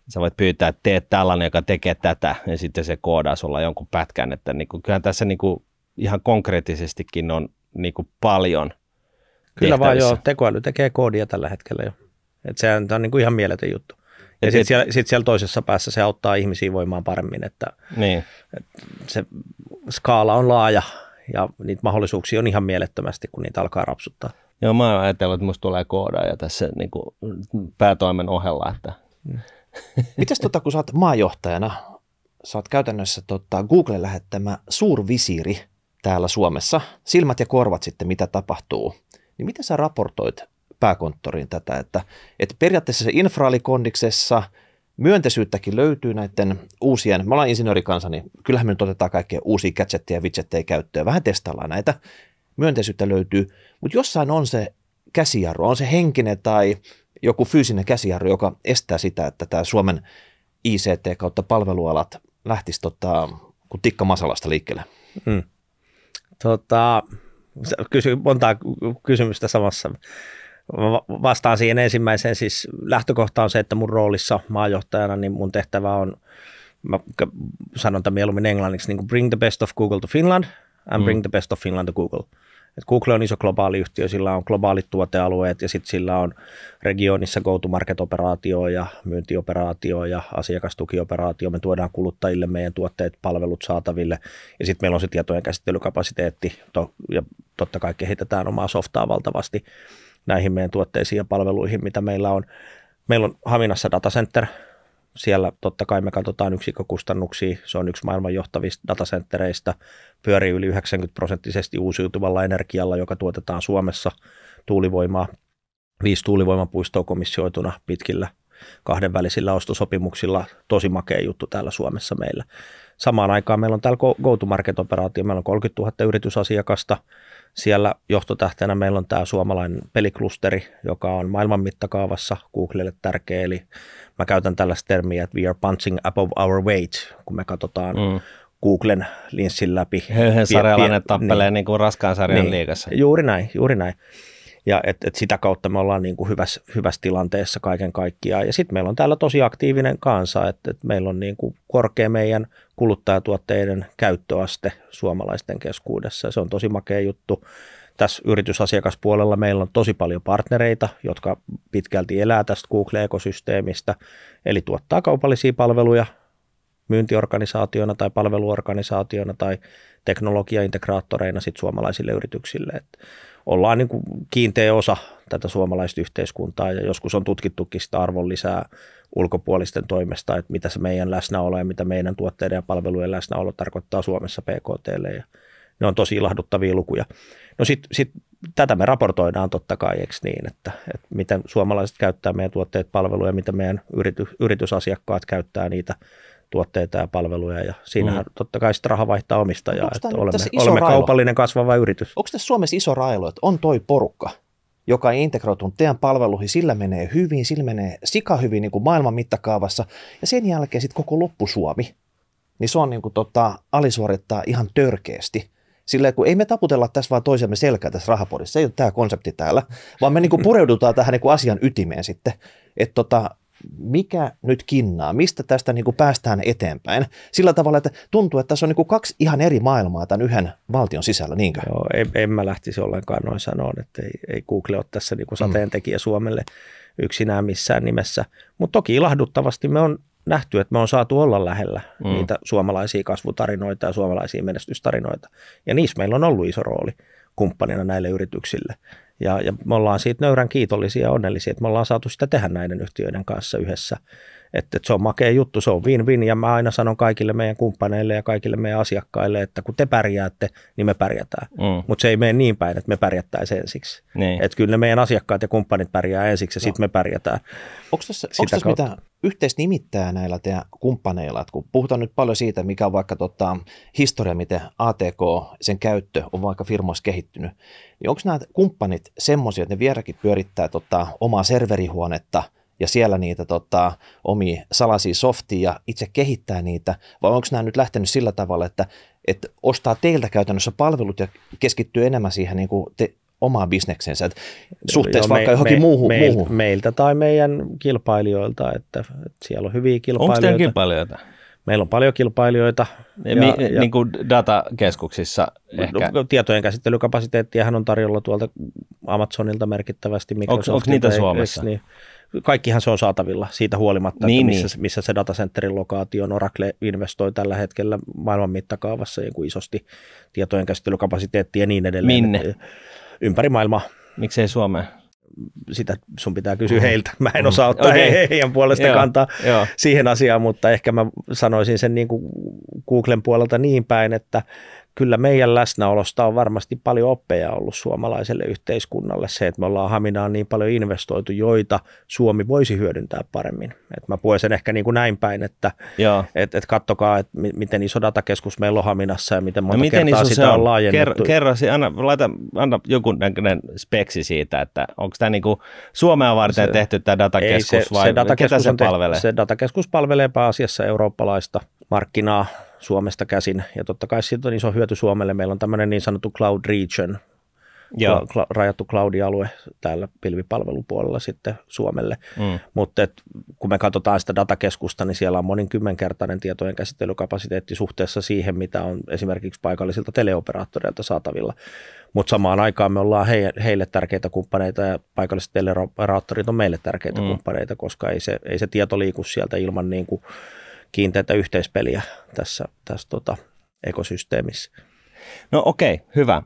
sä voit pyytää, että teet tällainen, joka tekee tätä, ja sitten se koodaa sulla jonkun pätkän. Että niin kuin, kyllähän tässä niin kuin ihan konkreettisestikin on niin kuin paljon Kyllä vaan joo, tekoäly tekee koodia tällä hetkellä jo. Että se on niin kuin ihan mieletön juttu. Ja sitten siellä toisessa päässä se auttaa ihmisiä voimaan paremmin, että se skaala on laaja ja niitä mahdollisuuksia on ihan mielettömästi, kun niitä alkaa rapsuttaa. Joo, mä oon ajatellut, että musta tulee koodaaja tässä niin kuin päätoimen ohella, että Mites kun sä oot maajohtajana, sä oot käytännössä Googlen lähettämä suurvisiiri täällä Suomessa, silmät ja korvat sitten, mitä tapahtuu, niin miten sä raportoit pääkonttoriin tätä, että periaatteessa se infra oli kondiksessa, myönteisyyttäkin löytyy näiden uusien, me ollaan insinöörikansa, niin kyllähän me nyt otetaan kaikkea uusia gadgetteja ja widgetteja käyttöön, vähän testaillaan näitä, myönteisyyttä löytyy, mutta jossain on se käsijarru, on se henkinen tai joku fyysinen käsijarru, joka estää sitä, että tämä Suomen ICT kautta palvelualat lähtisi kuin tikka masalasta liikkeelle. Kysy montaa kysymystä samassa. Vastaan siihen ensimmäiseen. Siis lähtökohta on se, että mun roolissa maajohtajana, niin mun tehtävä on, mä sanon tämän mieluummin englanniksi, niin kuin bring the best of Google to Finland and bring the best of Finland to Google. Et Google on iso globaali yhtiö, sillä on globaalit tuotealueet ja sitten sillä on regionissa go-to-market-operaatio ja myyntioperaatio ja asiakastukiooperaatio. Me tuodaan kuluttajille meidän tuotteet, palvelut saataville ja sitten meillä on se tietojen käsittelykapasiteetti ja totta kai kehitetään omaa softaa valtavasti näihin meidän tuotteisiin ja palveluihin, mitä meillä on. Meillä on Haminassa datacenter. Siellä totta kai me katsotaan yksikkökustannuksia, se on yksi maailman johtavista datacentereistä, pyörii yli 90% uusiutuvalla energialla, joka tuotetaan Suomessa, tuulivoimaa, 5 tuulivoimapuistoa komissioituna pitkillä kahdenvälisillä ostosopimuksilla, tosi makea juttu täällä Suomessa meillä. Samaan aikaan meillä on täällä go-to-market-operaatio, meillä on 30 000 yritysasiakasta, siellä johtotähtenä meillä on tämä suomalainen peliklusteri, joka on maailman mittakaavassa Googlelle tärkeä, eli mä käytän tällaista termiä, että we are punching above our weight, kun me katsotaan Googlen linssin läpi. Höyhen sarjalainen tappelee niin kuin raskaan sarjan liigassa. Juuri näin. Ja et sitä kautta me ollaan niin kuin hyvässä tilanteessa kaiken kaikkiaan. Ja sitten meillä on täällä tosi aktiivinen kansa, että meillä on niin kuin korkea meidän kuluttajatuotteiden käyttöaste suomalaisten keskuudessa. Se on tosi makea juttu. Tässä yritysasiakaspuolella meillä on tosi paljon partnereita, jotka pitkälti elää tästä Google-ekosysteemistä, eli tuottaa kaupallisia palveluja myyntiorganisaationa tai palveluorganisaationa tai teknologiaintegraattoreina sit suomalaisille yrityksille. Et ollaan niin kuin kiinteä osa tätä suomalaista yhteiskuntaa ja joskus on tutkittukin sitä arvonlisää ulkopuolisten toimesta, että mitä se meidän läsnäolo ja mitä meidän tuotteiden ja palvelujen läsnäolo tarkoittaa Suomessa PKT:lle ja ne on tosi ilahduttavia lukuja. No sit tätä me raportoidaan totta kai, eikö niin, että miten suomalaiset käyttää meidän tuotteet, palveluja, miten meidän yritysasiakkaat käyttää niitä tuotteita ja palveluja ja siinähän totta kai sitä raha vaihtaa omistajaa, että olemme kaupallinen kasvava yritys. Onko tässä Suomessa iso railu, että on toi porukka, joka ei integroitunut teidän palveluihin, sillä menee hyvin, sillä menee sika hyvin niin kuin maailman mittakaavassa ja sen jälkeen sitten koko loppusuomi, niin se on niin kuin alisuorittaa ihan törkeästi. Sillä kun ei me taputella tässä vaan toisemme selkää tässä rahapodissa, se ei ole tämä konsepti täällä, vaan me niin kuin pureudutaan tähän niin kuin asian ytimeen sitten, että mikä nyt kinnaa, mistä tästä niin kuin päästään eteenpäin, sillä tavalla, että tuntuu, että tässä on niin kuin 2 ihan eri maailmaa tämän yhden valtion sisällä, niinkö? Joo, en mä lähtisi ollenkaan noin sanoen, että ei Google ole tässä niin kuin sateentekijä Suomelle yksinään missään nimessä, mutta toki ilahduttavasti me on nähty, että me on saatu olla lähellä niitä suomalaisia kasvutarinoita ja suomalaisia menestystarinoita, ja niissä meillä on ollut iso rooli kumppanina näille yrityksille. Ja me ollaan siitä nöyrän kiitollisia ja onnellisia, että me ollaan saatu sitä tehdä näiden yhtiöiden kanssa yhdessä. Että se on makea juttu, se on win-win ja mä aina sanon kaikille meidän kumppaneille ja kaikille meidän asiakkaille, että kun te pärjäätte, niin me pärjätään. Mutta se ei mene niin päin, että me pärjättäisiin ensiksi. Niin. Että kyllä ne meidän asiakkaat ja kumppanit pärjää ensiksi ja sitten me pärjätään. Onko tässä mitään yhteistä nimittäjää näillä teidän kumppaneilla? Et kun puhutaan nyt paljon siitä, mikä on vaikka historia, miten ATK, sen käyttö on vaikka firmoissa kehittynyt, niin onko nämä kumppanit semmoisia, että ne vieläkin pyörittää omaa serverihuonetta ja siellä niitä omia salaisia softia ja itse kehittää niitä, vai onko nämä nyt lähtenyt sillä tavalla, että ostaa teiltä käytännössä palvelut ja keskittyy enemmän siihen niin kuin omaan bisneksensä, suhteessa vaikka johonkin muuhun? Meiltä tai meidän kilpailijoilta, että siellä on hyviä kilpailijoita. Onko teillä kilpailijoita? Meillä on paljon kilpailijoita. Niin kuin datakeskuksissa ehkä? Tietojen käsittelykapasiteettiahan on tarjolla tuolta Amazonilta merkittävästi. Onko niitä Suomessa? Niin, kaikkihan se on saatavilla siitä huolimatta, että missä se datacenterin lokaatio on. Oracle investoi tällä hetkellä maailman mittakaavassa isosti tietojen käsittelykapasiteettia ja niin edelleen. Minne? Ympäri maailmaa. Miksei Suomeen? sitä sun pitää kysyä heiltä. Mä en osaa ottaa heidän puolesta kantaa siihen asiaan, mutta ehkä mä sanoisin sen niin kuin Googlen puolelta niin päin, että kyllä meidän läsnäolosta on varmasti paljon oppeja ollut suomalaiselle yhteiskunnalle se, että me ollaan Haminaan niin paljon investoitu, joita Suomi voisi hyödyntää paremmin. Et mä puhun sen ehkä niin kuin näin päin, että et kattokaa, että miten iso datakeskus meillä on Haminassa ja miten monta kertaa sitä on laajennettu. Anna joku näköinen speksi siitä, että onko tämä niin kuin Suomea varten tehty tämä datakeskus vai ketä se palvelee? Se datakeskus palvelee pääasiassa eurooppalaista markkinaa Suomesta käsin, ja totta kai siitä on iso hyöty Suomelle. Meillä on tämmöinen niin sanottu cloud region, rajattu cloud-alue täällä pilvipalvelupuolella sitten Suomelle, mutta kun me katsotaan sitä datakeskusta, niin siellä on monikymmenkertainen tietojen käsittelykapasiteetti suhteessa siihen, mitä on esimerkiksi paikallisilta teleoperaattoreilta saatavilla, mutta samaan aikaan me ollaan heille tärkeitä kumppaneita ja paikalliset teleoperaattorit on meille tärkeitä kumppaneita, koska ei se tieto liiku sieltä ilman niin kuin kiinteätä yhteispeliä tässä ekosysteemissä. No okei, hyvä.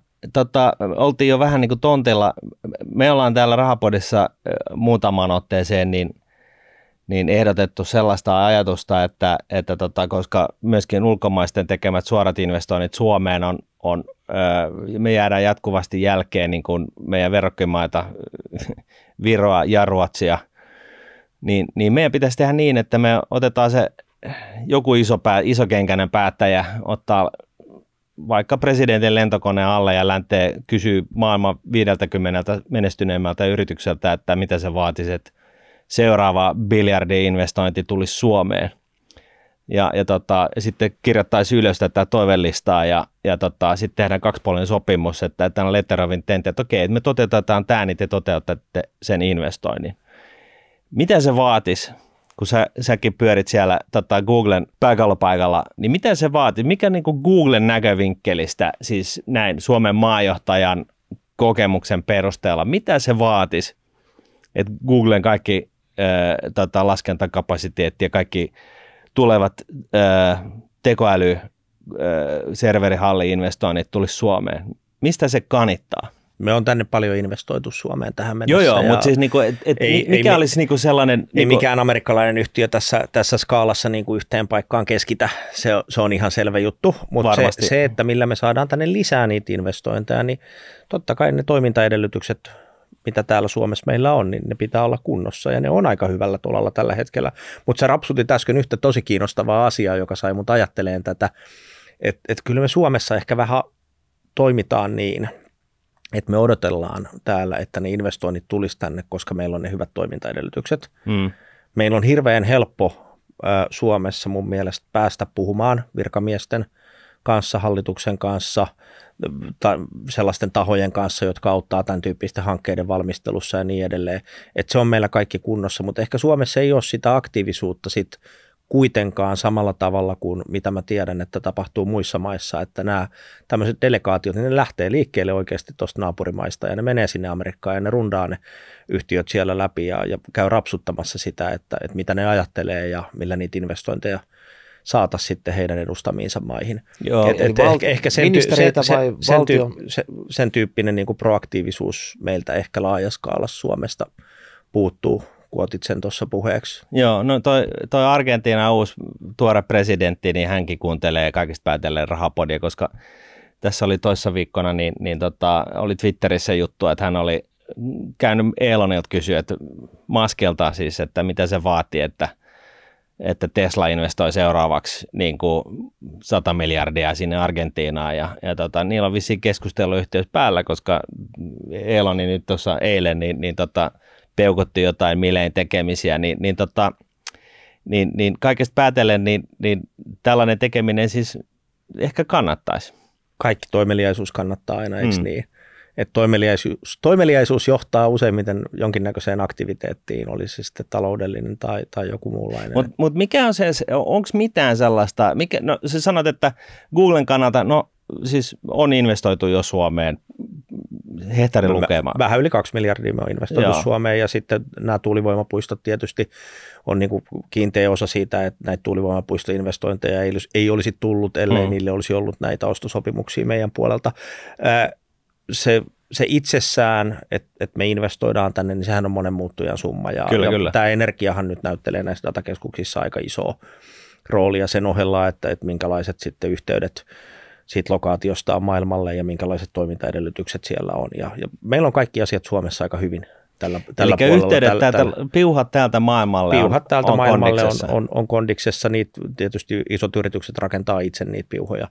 Oltiin jo vähän niin kuin tontilla. Me ollaan täällä Rahapodissa muutamaan otteeseen niin ehdotettu sellaista ajatusta, että koska myöskin ulkomaisten tekemät suorat investoinnit Suomeen me jäädään jatkuvasti jälkeen niin kuin meidän verrokkimaita Viroa ja Ruotsia, niin meidän pitäisi tehdä niin, että me otetaan se joku isokenkäinen päättäjä ottaa vaikka presidentin lentokoneen alle ja lähtee kysyy maailman 50 menestyneemmältä yritykseltä, että mitä se vaatisi, että seuraava biljardi-investointi tulisi Suomeen. Ja sitten kirjoittaisi ylös tätä toivelistaa ja sitten tehdään kaksipuolinen sopimus, että tämä on letter of intent, että okei, me toteutetaan tämä, niin te toteutatte sen investoinnin. Mitä se vaatisi? Kun säkin pyörit siellä Googlen pääkallopaikalla, niin mitä se vaatii? Mikä niin kuin Googlen näkövinkkelistä, siis näin Suomen maajohtajan kokemuksen perusteella, mitä se vaatisi, että Googlen kaikki laskentakapasiteetti ja kaikki tulevat tekoäly-serverihalli-investoinnit tulisi Suomeen? Mistä se kanittaa? Me on tänne paljon investoitu Suomeen tähän mennessä. Joo, mutta siis mikä olisi niinku sellainen... Ei mikään amerikkalainen yhtiö tässä skaalassa niinku yhteen paikkaan keskitä, se on ihan selvä juttu, mutta se, että millä me saadaan tänne lisää niitä investointeja, niin totta kai ne toimintaedellytykset, mitä täällä Suomessa meillä on, niin ne pitää olla kunnossa ja ne on aika hyvällä tolalla tällä hetkellä. Mutta sä rapsutit äsken yhtä tosi kiinnostavaa asiaa, joka sai mut ajattelemaan tätä, että kyllä me Suomessa ehkä vähän toimitaan niin, että me odotellaan täällä, että ne investoinnit tulisi tänne, koska meillä on ne hyvät toimintaedellytykset. Meillä on hirveän helppo Suomessa mun mielestä päästä puhumaan virkamiesten kanssa, hallituksen kanssa, sellaisten tahojen kanssa, jotka auttaa tämän tyyppisten hankkeiden valmistelussa ja niin edelleen. Että se on meillä kaikki kunnossa, mutta ehkä Suomessa ei ole sitä aktiivisuutta sit kuitenkaan samalla tavalla kuin mitä mä tiedän, että tapahtuu muissa maissa, että nämä tämmöiset delegaatiot, niin ne lähtee liikkeelle oikeasti tuosta naapurimaista ja ne menee sinne Amerikkaan ja ne rundaa ne yhtiöt siellä läpi ja käy rapsuttamassa sitä, että mitä ne ajattelee ja millä niitä investointeja saataisiin sitten heidän edustamiinsa maihin. Joo, ehkä sen tyyppinen niin kuin proaktiivisuus meiltä ehkä laajaskaalassa Suomesta puuttuu, kun otit sen tuossa puheeksi. Joo, no toi Argentiinan uusi tuore presidentti, niin hänkin kuuntelee kaikista päätellen Rahapodia, koska tässä oli toissa viikkona, oli Twitterissä juttu, että hän oli käynyt Elonilta kysyä, että Muskilta siis, että mitä se vaatii, että Tesla investoi seuraavaksi niin kuin 100 miljardia sinne Argentiinaan ja niillä on vissiin keskusteluyhteys päällä, koska Eloni nyt tuossa eilen peukutti jotain Milein tekemisiä, niin kaikesta päätellen niin tällainen tekeminen siis ehkä kannattaisi. Kaikki toimeliaisuus kannattaa aina, eikö niin? Että toimeliaisuus johtaa useimmiten jonkinnäköiseen aktiviteettiin, oli se sitten taloudellinen tai joku muunlainen. Mutta mikä on se, onko mitään sellaista, no sä sanot, että Googlen kannalta, no siis on investoitu jo Suomeen hehtaarilukema. Vähän yli 2 miljardia me on investoitu Suomeen ja sitten nämä tuulivoimapuistot tietysti on niin kuin kiinteä osa siitä, että näitä tuulivoimapuistoinvestointeja ei olisi tullut, ellei niille olisi ollut näitä ostosopimuksia meidän puolelta. se itsessään, että me investoidaan tänne, niin sehän on monen muuttujan summa. Ja tämä energiahan nyt näyttelee näissä datakeskuksissa aika isoa roolia sen ohella, että minkälaiset sitten yhteydet siitä lokaatiosta on maailmalle ja minkälaiset toimintaedellytykset siellä on. Ja meillä on kaikki asiat Suomessa aika hyvin tällä puolella. Yhteydet piuhat täältä maailmalle on kondiksessa. Niitä, tietysti isot yritykset rakentaa itse niitä piuhoja.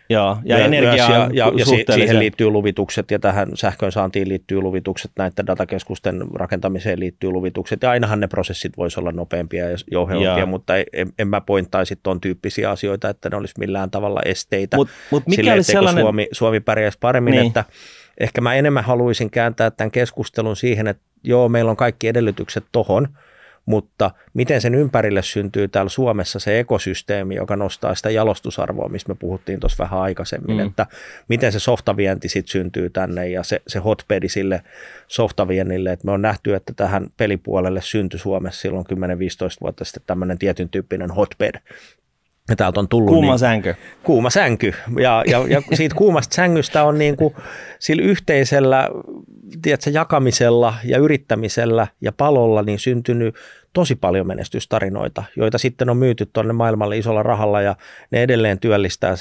Joo, ja energia ja siihen liittyy luvitukset ja tähän sähkön saantiin liittyy luvitukset, näiden datakeskusten rakentamiseen liittyy luvitukset ja ainahan ne prosessit voisi olla nopeampia ja jouhevampia, mutta en mä pointtaisi tuon tyyppisiä asioita, että ne olisi millään tavalla esteitä sille, etteikö Suomi pärjäisi paremmin, että ehkä mä enemmän haluaisin kääntää tämän keskustelun siihen, että joo, meillä on kaikki edellytykset tohon, mutta miten sen ympärille syntyy täällä Suomessa se ekosysteemi, joka nostaa sitä jalostusarvoa, mistä me puhuttiin tuossa vähän aikaisemmin, että miten se softavienti sitten syntyy tänne ja se hotbedi sille softaviennille, että me on nähty, että tähän pelipuolelle syntyi Suomessa silloin 10-15 vuotta sitten tämmöinen tietyn tyyppinen hotbed. Ja täältä on tullut kuuma sänky. Ja siitä kuumasta sängystä on niin kuin sillä yhteisellä jakamisella ja yrittämisellä ja palolla niin syntynyt tosi paljon menestystarinoita, joita sitten on myyty tuonne maailmalle isolla rahalla ja ne edelleen työllistää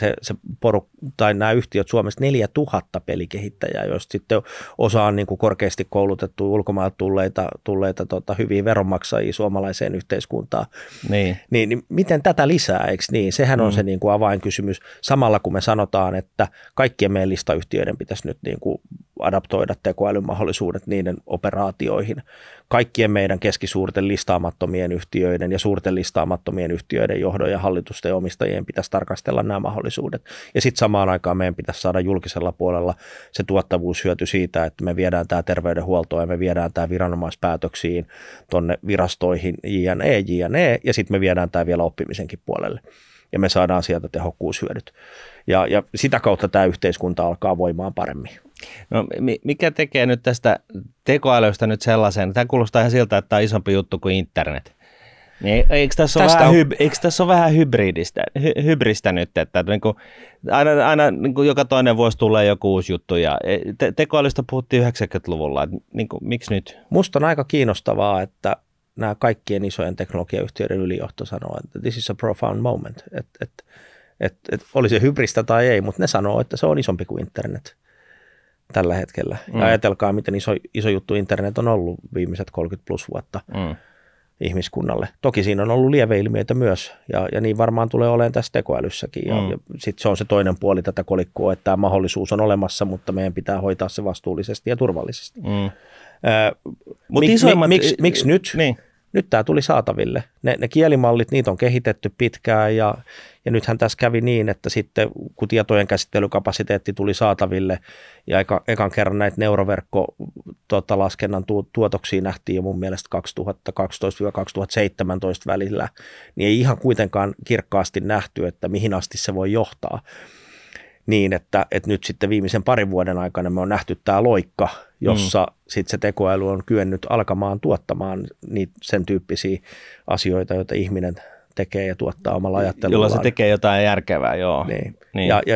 tai nämä yhtiöt Suomessa 4000 pelikehittäjää, joista sitten osa on niin kuin korkeasti koulutettu ulkomailta tulleita hyviä veronmaksajia suomalaiseen yhteiskuntaan. Niin miten tätä lisää, eikö niin? Sehän on se niin kuin avainkysymys. Samalla kun me sanotaan, että kaikkien meidän listayhtiöiden pitäisi nyt niin kuin adaptoida tekoälyn mahdollisuudet niiden operaatioihin. Kaikkien meidän keskisuurten listaamattomien yhtiöiden ja suurten listaamattomien yhtiöiden johdon ja hallitusten ja omistajien pitäisi tarkastella nämä mahdollisuudet. Ja sitten samaan aikaan meidän pitäisi saada julkisella puolella se tuottavuushyöty siitä, että me viedään tämä terveydenhuoltoon ja me viedään tämä viranomaispäätöksiin tuonne virastoihin jne, ja sitten me viedään tämä vielä oppimisenkin puolelle. Ja me saadaan sieltä tehokkuushyödyt. Ja sitä kautta tämä yhteiskunta alkaa voimaan paremmin. No mikä tekee nyt tästä tekoälystä nyt sellaisen, tämä kuulostaa ihan siltä, että tämä on isompi juttu kuin internet. Niin, eikö tässä ole vähän hybristä nyt, että niin kuin, aina niin kuin joka toinen vuosi tulee joku uusi juttu ja tekoälystä puhuttiin 90-luvulla, että niin kuin, miksi nyt? Musta on aika kiinnostavaa, että nämä kaikkien isojen teknologiayhtiöiden ylijohto sanoo, että this is a profound moment, että oli se hybristä tai ei, mutta ne sanoo, että se on isompi kuin internet tällä hetkellä. Ja ajatelkaa, miten iso juttu internet on ollut viimeiset 30 plus vuotta ihmiskunnalle. Toki siinä on ollut lieveilmiöitä myös, ja niin varmaan tulee olemaan tässä tekoälyssäkin. Ja sitten se on se toinen puoli tätä kolikkoa, että tämä mahdollisuus on olemassa, mutta meidän pitää hoitaa se vastuullisesti ja turvallisesti. Miksi nyt? Niin. Nyt tämä tuli saataville. Ne kielimallit, niitä on kehitetty pitkään ja nythän tässä kävi niin, että sitten kun tietojen käsittelykapasiteetti tuli saataville ja ekan kerran näitä neuroverkkolaskennan tuotoksia nähtiin jo mun mielestä 2012-2017 välillä, niin ei ihan kuitenkaan kirkkaasti nähty, että mihin asti se voi johtaa. Niin, että nyt sitten viimeisen parin vuoden aikana me on nähty tämä loikka, jossa sitten se tekoäly on kyennyt alkamaan tuottamaan sen tyyppisiä asioita, joita ihminen tekee ja tuottaa omalla ajattelullaan. Jolla se tekee jotain järkevää, joo. Niin.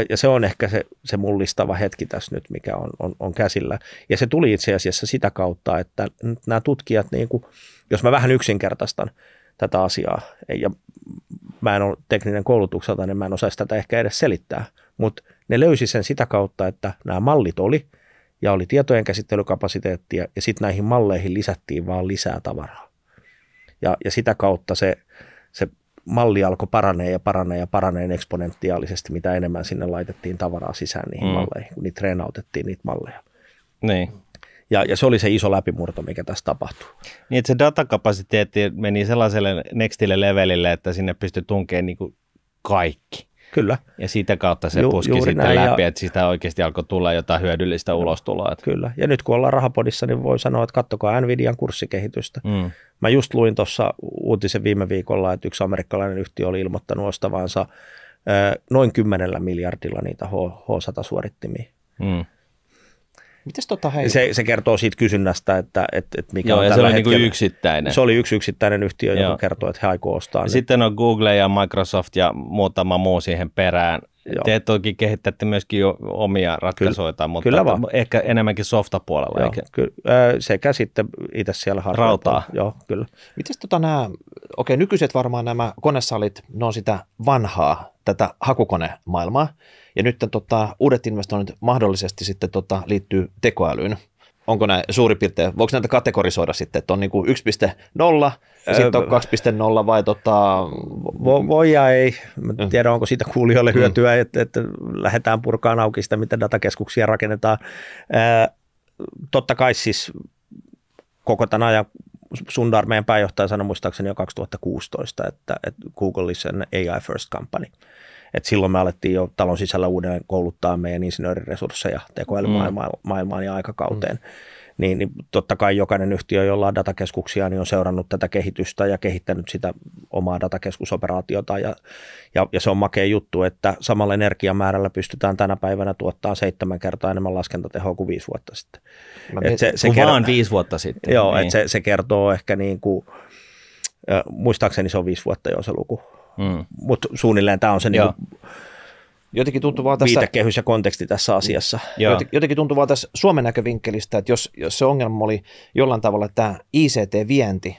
Ja se on ehkä se mullistava hetki tässä nyt, mikä on käsillä. Ja se tuli itse asiassa sitä kautta, että nämä tutkijat, niin kuin, jos mä vähän yksinkertaistan tätä asiaa, ja mä en ole tekninen koulutukselta, niin mä en osaisi tätä ehkä edes selittää, mutta ne löysi sen sitä kautta, että nämä mallit oli tietojen käsittelykapasiteettia ja sitten näihin malleihin lisättiin vaan lisää tavaraa. Ja sitä kautta se malli alkoi paranee eksponentiaalisesti, mitä enemmän sinne laitettiin tavaraa sisään niihin malleihin, kun niitä treenautettiin niitä malleja. Niin. Ja se oli se iso läpimurto, mikä tässä tapahtui. Niin, että se datakapasiteetti meni sellaiselle nextille levelille, että sinne pystyi tunkemaan niin kuin kaikki. Kyllä. Ja sitä kautta se puski sitten läpi, että siitä oikeasti alkoi tulla jotain hyödyllistä ulostuloa. Kyllä. Ja nyt kun ollaan Rahapodissa, niin voi sanoa, että katsokaa Nvidian kurssikehitystä. Mä just luin tuossa uutisen viime viikolla, että yksi amerikkalainen yhtiö oli ilmoittanut ostavansa noin 10 miljardilla niitä H100-suorittimia. Mites hei? Se kertoo siitä kysynnästä, että mikä Joo, on ja tällä se oli hetkellä. Niin yksittäinen. Se oli yksi yksittäinen yhtiö, joka kertoo, että he aikoo ostaa. Sitten on Google ja Microsoft ja muutama muu siihen perään. Joo. Te toki kehittätte myöskin jo omia ratkaisuja, mutta kyllä vaan. ehkä enemmänkin softapuolella. Joo, sekä sitten itse siellä rautaa. Joo, kyllä. Mites nämä, nykyiset varmaan nämä konesalit, ne on sitä vanhaa, tätä hakukonemaailmaa, ja nyt uudet investoinnit mahdollisesti sitten liittyy tekoälyyn. Onko nämä suurin piirtein, voiko näitä kategorisoida sitten, että on niin kuin 1.0 ja sitten on 2.0 vai Voi ja ei. Mä tiedän, onko siitä kuulijoille hyötyä, että lähdetään purkaan auki sitä, miten datakeskuksia rakennetaan. Totta kai siis koko tämän ajan Sundar, meidän pääjohtaja, sanoi muistaakseni jo 2016, että Google is an AI first company. Et silloin me alettiin jo talon sisällä uudelleen kouluttaa meidän insinööriresursseja tekoälymaailmaan ja aikakauteen. Niin totta kai jokainen yhtiö, jolla on datakeskuksia, niin on seurannut tätä kehitystä ja kehittänyt sitä omaa datakeskusoperaatiota. Ja se on makea juttu, että samalla energiamäärällä pystytään tänä päivänä tuottaa 7 kertaa enemmän laskentatehoa kuin 5 vuotta sitten. Vaan 5 vuotta sitten. Joo, niin. Että se kertoo ehkä niin kuin, muistaakseni se on 5 vuotta jo se luku. Mutta suunnilleen tämä on se niin jotenkin tuntuu vaan tässä viitekehys ja konteksti tässä asiassa. Jotenkin tuntuu vaan tässä Suomen näkövinkkelistä, että jos se ongelma oli jollain tavalla, että tämä ICT-vienti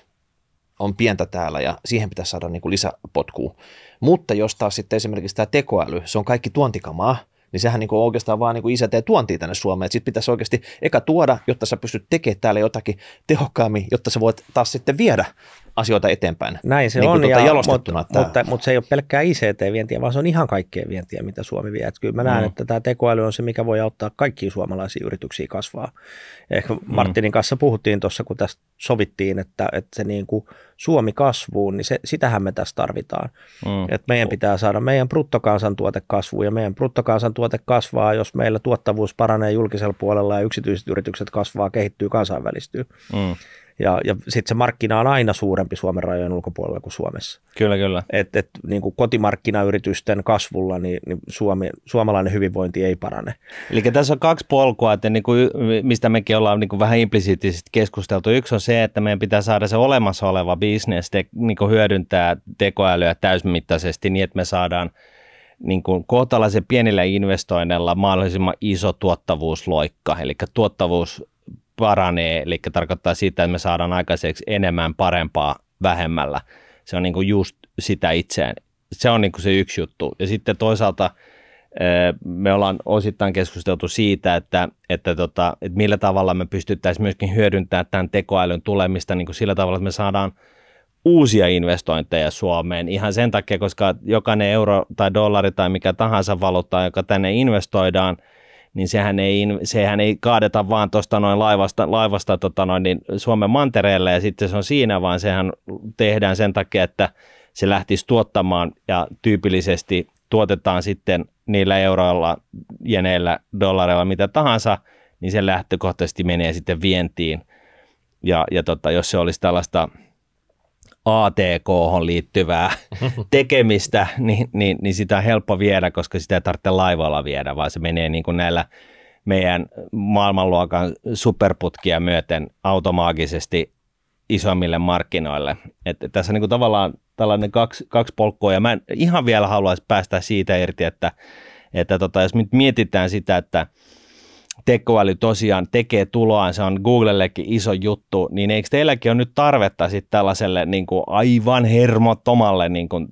on pientä täällä ja siihen pitäisi saada niin kuin lisäpotkua. Mutta jos taas sitten esimerkiksi tämä tekoäly, se on kaikki tuontikamaa, niin sehän niin kuin oikeastaan vaan niin kuin ICT-tuontia tänne Suomeen. Sitten pitäisi oikeasti eka tuoda, jotta sä pystyt tekemään täällä jotakin tehokkaammin, jotta sä voit taas sitten viedä asioita eteenpäin. Näin se niin on, mutta se ei ole pelkkää ICT-vientiä, vaan se on ihan kaikkea vientiä, mitä Suomi vie. Että kyllä mä näen, että tämä tekoäly on se, mikä voi auttaa kaikkia suomalaisia yrityksiä kasvaa. Ehkä Martinin kanssa puhuttiin tuossa, kun tästä sovittiin, että se niin kuin Suomi kasvuun, niin sitähän me tässä tarvitaan. Että meidän pitää saada meidän bruttokansantuote kasvuun, ja meidän bruttokansantuote kasvaa, jos meillä tuottavuus paranee julkisella puolella ja yksityiset yritykset kasvaa, kehittyy, kansainvälistyy. Ja sitten se markkina on aina suurempi Suomen rajojen ulkopuolella kuin Suomessa. Kyllä. Niin kuin kotimarkkinayritysten kasvulla niin suomalainen hyvinvointi ei parane. Eli tässä on 2 polkua, että niin kuin, mistä mekin ollaan niin kuin vähän implisiittisesti keskusteltu. Yksi on se, että meidän pitää saada se olemassa oleva business niin kuin hyödyntää tekoälyä täysmittaisesti niin, että me saadaan niin kuin kohtalaisen pienillä investoinneilla mahdollisimman iso tuottavuusloikka, eli tuottavuus paranee, eli tarkoittaa sitä, että me saadaan aikaiseksi enemmän parempaa vähemmällä. Se on niin kuin just sitä itseään. Se on niin kuin se yksi juttu. Ja sitten toisaalta me ollaan osittain keskusteltu siitä, että millä tavalla me pystyttäisiin myöskin hyödyntämään tämän tekoälyn tulemista niin kuin sillä tavalla, että me saadaan uusia investointeja Suomeen ihan sen takia, koska jokainen euro tai dollari tai mikä tahansa valuutta, joka tänne investoidaan, niin sehän ei kaadeta vaan tuosta noin laivasta niin Suomen mantereelle ja sitten se on siinä, vaan sehän tehdään sen takia, että se lähtisi tuottamaan ja tyypillisesti tuotetaan sitten niillä euroilla, jeneillä, dollareilla, mitä tahansa, niin se lähtökohtaisesti menee sitten vientiin. Ja jos se olisi tällaista ATK:hon liittyvää tekemistä, niin sitä on helppo viedä, koska sitä ei tarvitse laivalla viedä, vaan se menee niin kuin näillä meidän maailmanluokan superputkia myöten automaagisesti isommille markkinoille. Että tässä on niin kuin tavallaan tällainen kaksi polkkoa, ja mä en ihan vielä haluaisi päästä siitä irti, että jos nyt mietitään sitä, että tekoäly tosiaan tekee tuloaan, se on Googlellekin iso juttu, niin eikö teilläkin ole nyt tarvetta sitten tällaiselle niin kuin aivan hermottomalle niin kuin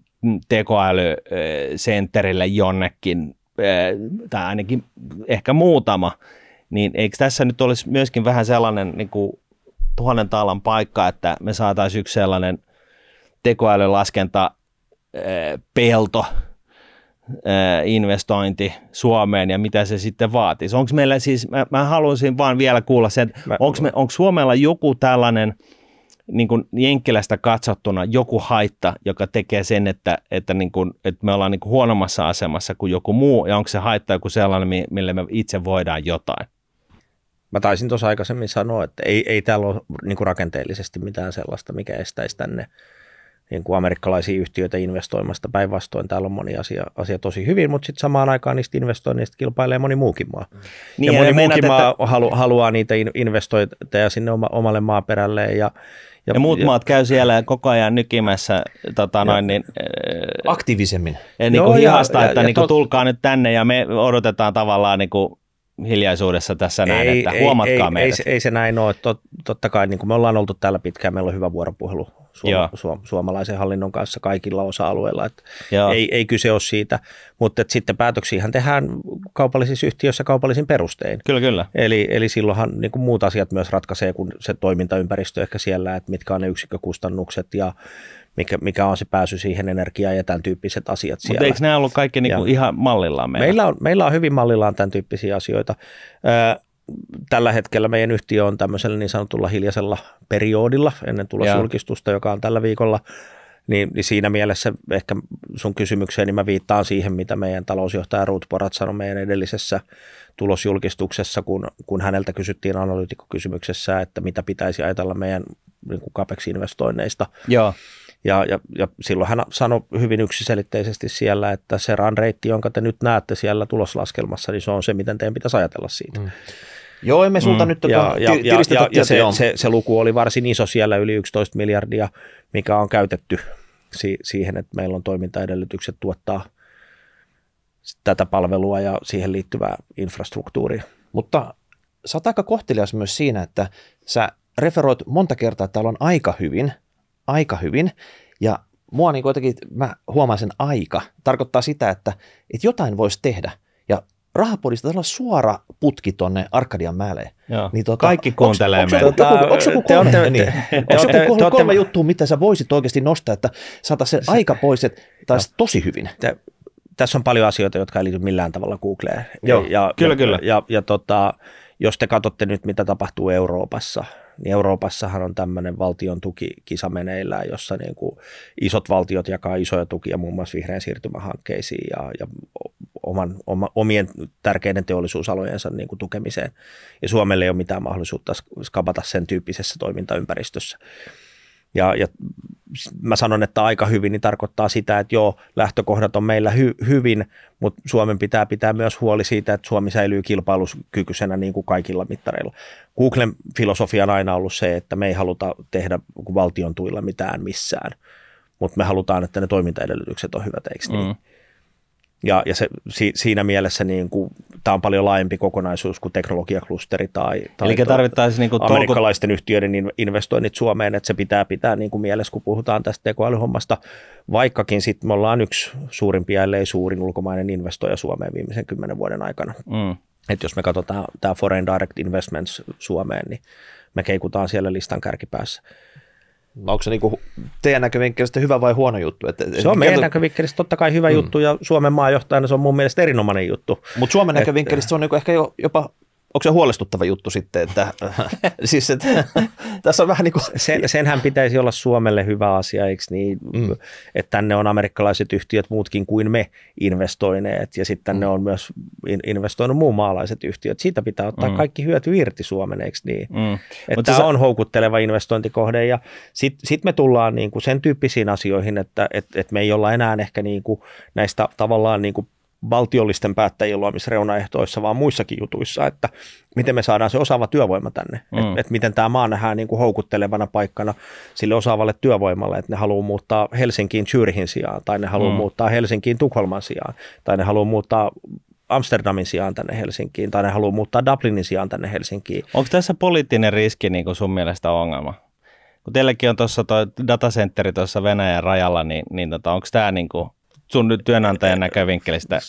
tekoälysentterille jonnekin, tai ainakin ehkä muutama, niin eikö tässä nyt olisi myöskin vähän sellainen niin kuin 1000 taalan paikka, että me saataisiin yksi sellainen tekoälylaskenta pelto, investointi Suomeen ja mitä se sitten vaatisi. Onko meillä siis, mä haluaisin vaan vielä kuulla sen, onko Suomella joku tällainen niin kuin Jenkkilästä katsottuna joku haitta, joka tekee sen, että me ollaan niin kuin huonommassa asemassa kuin joku muu, ja onko se haitta joku sellainen, mille me itse voidaan jotain? Mä taisin tuossa aikaisemmin sanoa, että ei täällä ole niin kuin rakenteellisesti mitään sellaista, mikä estäisi tänne niin kuin amerikkalaisia yhtiöitä investoimasta. Päinvastoin täällä on moni asia tosi hyvin, mutta sitten samaan aikaan niistä investoinneista kilpailee moni muukin maa. Niin, ja moni muukin maa haluaa niitä investointeja sinne omalle maaperälleen. Ja muut maat käy siellä koko ajan nykimässä aktiivisemmin. Niin kuin hihasta, että niin kuin, tulkaa nyt tänne ja me odotetaan tavallaan niin kuin hiljaisuudessa tässä näin, että huomatkaa meidät. Ei se näin ole. Totta kai niin kuin me ollaan oltu täällä pitkään, meillä on hyvä vuoropuhelu suomalaisen hallinnon kanssa kaikilla osa-alueilla. Ei kyse ole siitä, mutta sitten päätöksiähän tehdään kaupallisissa yhtiöissä kaupallisin perustein. Kyllä. Eli silloinhan niin kuin muut asiat myös ratkaisee kuin se toimintaympäristö ehkä siellä, että mitkä on ne yksikkökustannukset ja mikä on se pääsy siihen energiaan ja tämän tyyppiset asiat siellä. Mutta eikö nämä ollut kaikki niin kuin ihan mallillaan meillä on hyvin mallillaan tämän tyyppisiä asioita. Tällä hetkellä meidän yhtiö on tämmöisellä niin sanotulla hiljaisella periodilla ennen tulosjulkistusta, joka on tällä viikolla. Niin siinä mielessä ehkä sun kysymykseen, niin mä viittaan siihen, mitä meidän talousjohtaja Ruth Porat sanoi meidän edellisessä tulosjulkistuksessa, kun häneltä kysyttiin analyytikkokysymyksessä, että mitä pitäisi ajatella meidän niin kuin CAPEX-investoinneista. Joo. Ja silloin hän sanoi hyvin yksiselitteisesti siellä, että se run rate, jonka te nyt näette siellä tuloslaskelmassa, niin se on se, miten teidän pitäisi ajatella siitä. Joo, emme sulta nyt tiristetä se luku oli varsin iso siellä, yli 11 miljardia, mikä on käytetty siihen, että meillä on toimintaedellytykset tuottaa tätä palvelua ja siihen liittyvää infrastruktuuria. Mutta sä oot aika kohtelias myös siinä, että sä referoit monta kertaa, että täällä on aika hyvin, ja mua niin jotenkin, mä huomaan sen aika, tarkoittaa sitä, että jotain voisi tehdä, ja Rahapodista täällä on suora putki tonne Arkadianmäelle. Niin kaikki kuuntelee meitä. Onko joku kolme juttua, mitä sä voisit oikeasti nostaa, että saataisiin sen aika pois, että taisi tosi hyvin? Tässä on paljon asioita, jotka ei liity millään tavalla Googleen. Kyllä. Jos te katsotte nyt, mitä tapahtuu Euroopassa, niin Euroopassahan on tämmöinen valtion tukikisa meneillään, jossa niin kuin isot valtiot jakaa isoja tukia muun muassa vihreän siirtymähankkeisiin ja omien tärkeiden teollisuusalojensa niin kuin tukemiseen. Ja Suomelle ei ole mitään mahdollisuutta skabata sen tyyppisessä toimintaympäristössä. Ja mä sanon, että aika hyvin, niin tarkoittaa sitä, että joo, lähtökohdat on meillä hyvin, mutta Suomen pitää myös huoli siitä, että Suomi säilyy kilpailukykyisenä niin kuin kaikilla mittareilla. Googlen filosofia on aina ollut se, että me ei haluta tehdä valtion tuilla mitään missään, mutta me halutaan, että ne toimintaedellytykset on hyvät, eikö niin? Ja siinä mielessä niin tämä on paljon laajempi kokonaisuus kuin teknologiaklusteri tai tarvittaisiin niin amerikkalaisten yhtiöiden investoinnit Suomeen, että se pitää niin kuin mielessä, kun puhutaan tästä tekoälyhommasta, vaikkakin sitten me ollaan yksi suurimpia, ellei suurin ulkomainen investoija Suomeen viimeisen 10 vuoden aikana. Että jos me katsotaan tämä Foreign Direct Investments Suomeen, niin me keikutaan siellä listan kärkipäässä. Onko se niinku teidän näkövinkkelistä hyvä vai huono juttu? Se on meidän näkövinkkelistä totta kai hyvä juttu, ja Suomen maajohtajana se on mun mielestä erinomainen juttu. Mutta Suomen näkövinkkelistä se on niinku ehkä jopa, onko se huolestuttava juttu sitten, että siis tässä on vähän niin kuin... Senhän pitäisi olla Suomelle hyvä asia, eikö niin, että tänne on amerikkalaiset yhtiöt muutkin kuin me investoineet, ja sitten tänne on myös investoinut muun maalaiset yhtiöt. Siitä pitää ottaa kaikki hyöty irti Suomen, eikö niin? Että tämä on houkutteleva investointikohde, ja sitten me tullaan niin kuin sen tyyppisiin asioihin, että me ei olla enää ehkä niin kuin näistä tavallaan niin kuin valtiollisten päättäjien luomissa reunaehtoissa, vaan muissakin jutuissa, että miten me saadaan se osaava työvoima tänne, että miten tämä maa nähdään niin kuin houkuttelevana paikkana sille osaavalle työvoimalle, että ne haluaa muuttaa Helsinkiin Zürichin sijaan, tai ne haluaa muuttaa Helsinkiin Tukholman sijaan, tai ne haluaa muuttaa Amsterdamin sijaan tänne Helsinkiin, tai ne haluaa muuttaa Dublinin sijaan tänne Helsinkiin. Onko tässä poliittinen riski niin kuin sun mielestä ongelma? Kun teilläkin on tuossa tuo datacenteri tuossa Venäjän rajalla, niin onko tämä niin kuin sun nyt työnantajan näkövinkkelistä?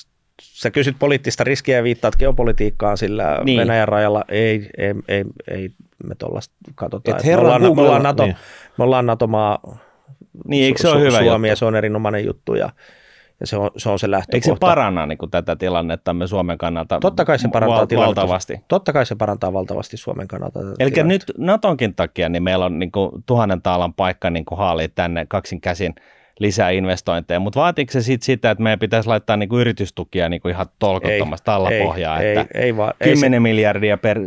Sä kysyt poliittista riskiä ja viittaat geopolitiikkaan, sillä niin. Venäjän rajalla ei me tuollaista katsotaan. Me ollaan NATO-maa, niin, eikö se ole hyvä Suomi, juttu? Ja se on erinomainen juttu, ja se on se lähtökohta. Eikö se paranna niin kuin tätä tilannettamme Suomen kannalta? Totta kai se parantaa valtavasti. Totta kai se parantaa valtavasti Suomen kannalta. Eli nyt Natonkin takia niin meillä on niin kuin 1000 taalan paikka niin kuin haalia tänne kaksin käsin lisää investointeja, mutta vaatiiko se sitten sitä, että meidän pitäisi laittaa niinku yritystukia niinku ihan tolkottomasta tallapohjaa, että 10 miljardia per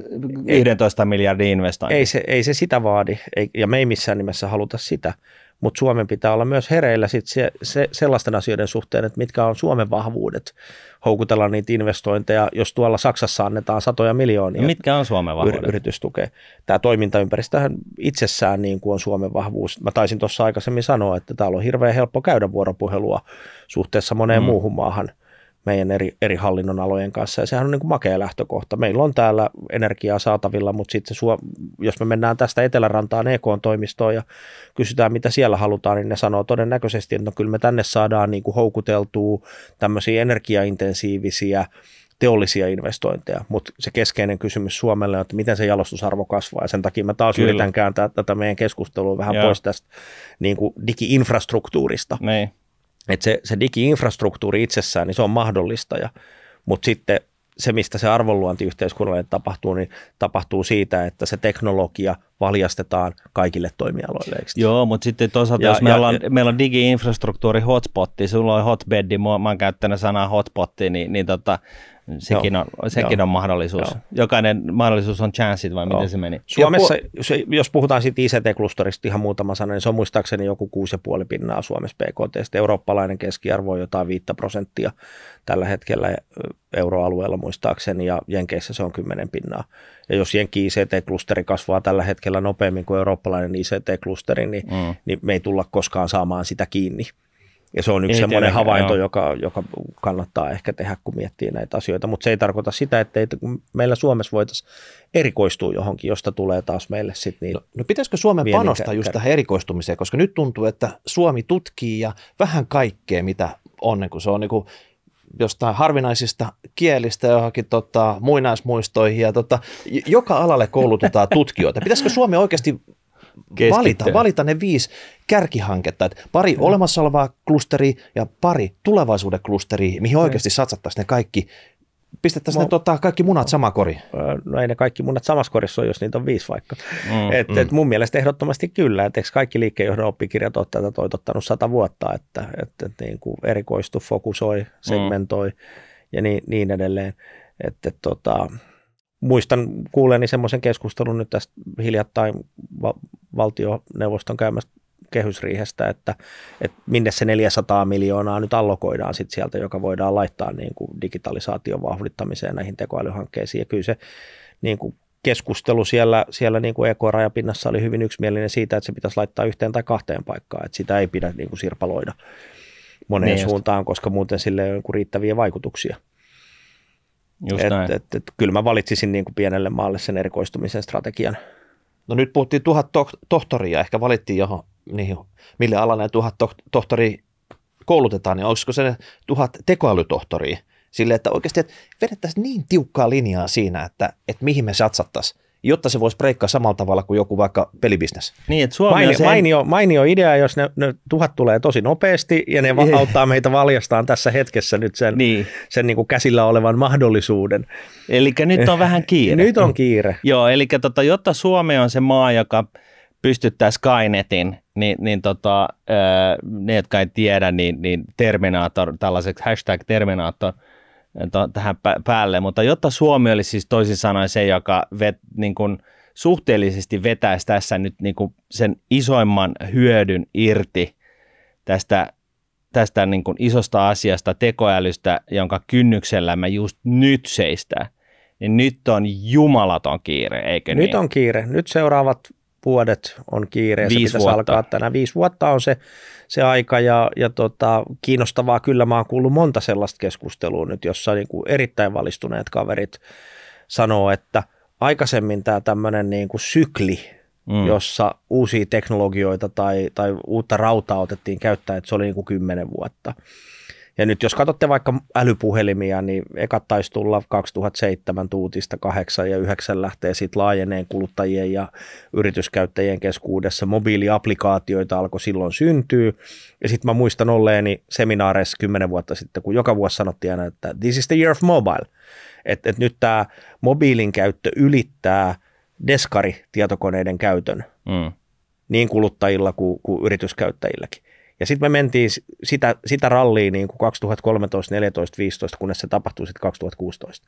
11 miljardia investointia? Ei se sitä vaadi, ja me ei missään nimessä haluta sitä, mutta Suomen pitää olla myös hereillä sellaisten asioiden suhteen, että mitkä on Suomen vahvuudet houkutella niitä investointeja, jos tuolla Saksassa annetaan satoja miljoonia. Mitkä on Suomen vahvuudet? Yritystukea. Tämä toimintaympäristöhän itsessään niin kuin on Suomen vahvuus. Mä taisin tuossa aikaisemmin sanoa, että täällä on hirveän helppo käydä vuoropuhelua suhteessa moneen muuhun maahan meidän eri hallinnon alojen kanssa, ja sehän on niin kuin makea lähtökohta. Meillä on täällä energiaa saatavilla, mutta sitten jos me mennään tästä Etelärantaan EK-toimistoon ja kysytään, mitä siellä halutaan, niin ne sanoo todennäköisesti, että no kyllä me tänne saadaan niin kuin houkuteltua tämmöisiä energiaintensiivisiä teollisia investointeja, mutta se keskeinen kysymys Suomelle on, että miten se jalostusarvo kasvaa, ja sen takia mä taas yritän kääntää tätä meidän keskustelua vähän pois tästä niin kuin digi-infrastruktuurista. Niin. Että se digi-infrastruktuuri itsessään, niin se on mahdollista, mutta sitten se, mistä se arvonluonti yhteiskunnalle tapahtuu, niin tapahtuu siitä, että se teknologia valjastetaan kaikille toimialoille. Joo, mutta sitten toisaalta, jos meillä on digi-infrastruktuuri hotspotti, sulla on hotbedi, mä oon käyttänyt sanaa hotpotti, niin sekin on mahdollisuus. Joo. Jokainen mahdollisuus on chanceit, vai miten se meni? Suomessa, jos puhutaan siitä ICT-klusterista ihan muutama sana, niin se on muistaakseni joku 6,5% Suomessa PKT. Eurooppalainen keskiarvo on jotain 5% tällä hetkellä euroalueella muistaakseni, ja Jenkeissä se on 10%. Ja jos Jenki ICT-klusteri kasvaa tällä hetkellä nopeammin kuin eurooppalainen ICT-klusteri, niin me ei tulla koskaan saamaan sitä kiinni. Ja se on yksi semmoinen havainto, joka kannattaa ehkä tehdä, kun miettii näitä asioita, mutta se ei tarkoita sitä, että meillä Suomessa voitaisiin erikoistua johonkin, josta tulee taas meille sitten niin. No pitäisikö Suomen panostaa just tähän erikoistumiseen, koska nyt tuntuu, että Suomi tutkii ja vähän kaikkea, mitä on, kun se on niin kuin jostain harvinaisista kielistä johonkin muinaismuistoihin ja joka alalle koulutetaan tutkijoita. Pitäisikö Suomi oikeasti valita ne 5 kärkihanketta, että pari olemassa olevaa klusteria ja pari tulevaisuuden klusteria, mihin oikeasti satsattaisiin ne kaikki, pistettäisiin ne kaikki munat samaan koriin? No ei ne kaikki munat samassa korissa ole, jos niitä on 5 vaikka. Et mun mielestä ehdottomasti kyllä, että eikö kaikki liikkeenjohdon oppikirjat ole tätä toitottanut 100 vuotta, että niin kuin erikoistu, fokusoi, segmentoi ja niin edelleen. Muistan kuuleeni semmoisen keskustelun nyt tästä hiljattain valtioneuvoston käymästä kehysriihestä, että minne se 400 miljoonaa nyt allokoidaan sit sieltä, joka voidaan laittaa niin kuin digitalisaation vauhdittamiseen näihin tekoälyhankkeisiin. Ja kyllä se niin kuin keskustelu siellä niin kuin EK-rajapinnassa oli hyvin yksimielinen siitä, että se pitäisi laittaa 1 tai 2 paikkaan, että sitä ei pidä niin kuin sirpaloida moneen suuntaan, koska muuten sille ei ole riittäviä vaikutuksia. Kyllä mä valitsisin niin kuin pienelle maalle sen erikoistumisen strategian. No nyt puhuttiin 1000 tohtoria, ehkä valittiin mille alalle ne 1000 tohtoria koulutetaan, niin olisiko se 1000 tekoälytohtoria? Sille, että oikeasti vedettäisiin niin tiukkaa linjaa siinä, että mihin me satsattaisiin, jotta se voisi breikkaa samalla tavalla kuin joku vaikka pelibisnes. Niin, että mainio idea, jos ne 1000 tulee tosi nopeasti ja ne auttaa meitä valjastaan tässä hetkessä nyt sen niin kuin käsillä olevan mahdollisuuden. Eli nyt on vähän kiire. Nyt on kiire. Joo, eli jotta Suomi on se maa, joka pystyttää Skynetin, niin ne, jotka ei tiedä, niin Terminator, tällaiseksi #Terminator tähän päälle, mutta jotta Suomi olisi siis toisin sanoen se, joka niin kuin suhteellisesti vetäisi tässä nyt niin kuin sen isoimman hyödyn irti tästä niin kuin isosta asiasta, tekoälystä, jonka kynnyksellä me just nyt seistään, niin nyt on jumalaton kiire, eikö niin? Nyt on kiire. Nyt seuraavat vuodet on kiire ja se pitäisi alkaa tänään. 5 vuotta on se aika ja kiinnostavaa kyllä mä oon kuullut monta sellaista keskustelua nyt, jossa niin kuin erittäin valistuneet kaverit sanoo, että aikaisemmin tämä tämmöinen niin kuin sykli, jossa uusia teknologioita tai uutta rautaa otettiin käyttää, että se oli niin kuin 10 vuotta. Ja nyt jos katsotte vaikka älypuhelimia, niin ekat taisi tulla 2007 tuutista, 8 ja 9 lähtee sitten laajeneen kuluttajien ja yrityskäyttäjien keskuudessa. Mobiiliaplikaatioita alkoi silloin syntyä. Ja sitten mä muistan olleeni seminaareissa 10 vuotta sitten, kun joka vuosi sanottiin aina, että this is the year of mobile. Että nyt tämä mobiilin käyttö ylittää deskaritietokoneiden käytön niin kuluttajilla kuin yrityskäyttäjilläkin. Ja sitten me mentiin sitä rallia niin kuin 2013, 14, 15, kunnes se tapahtui sitten 2016.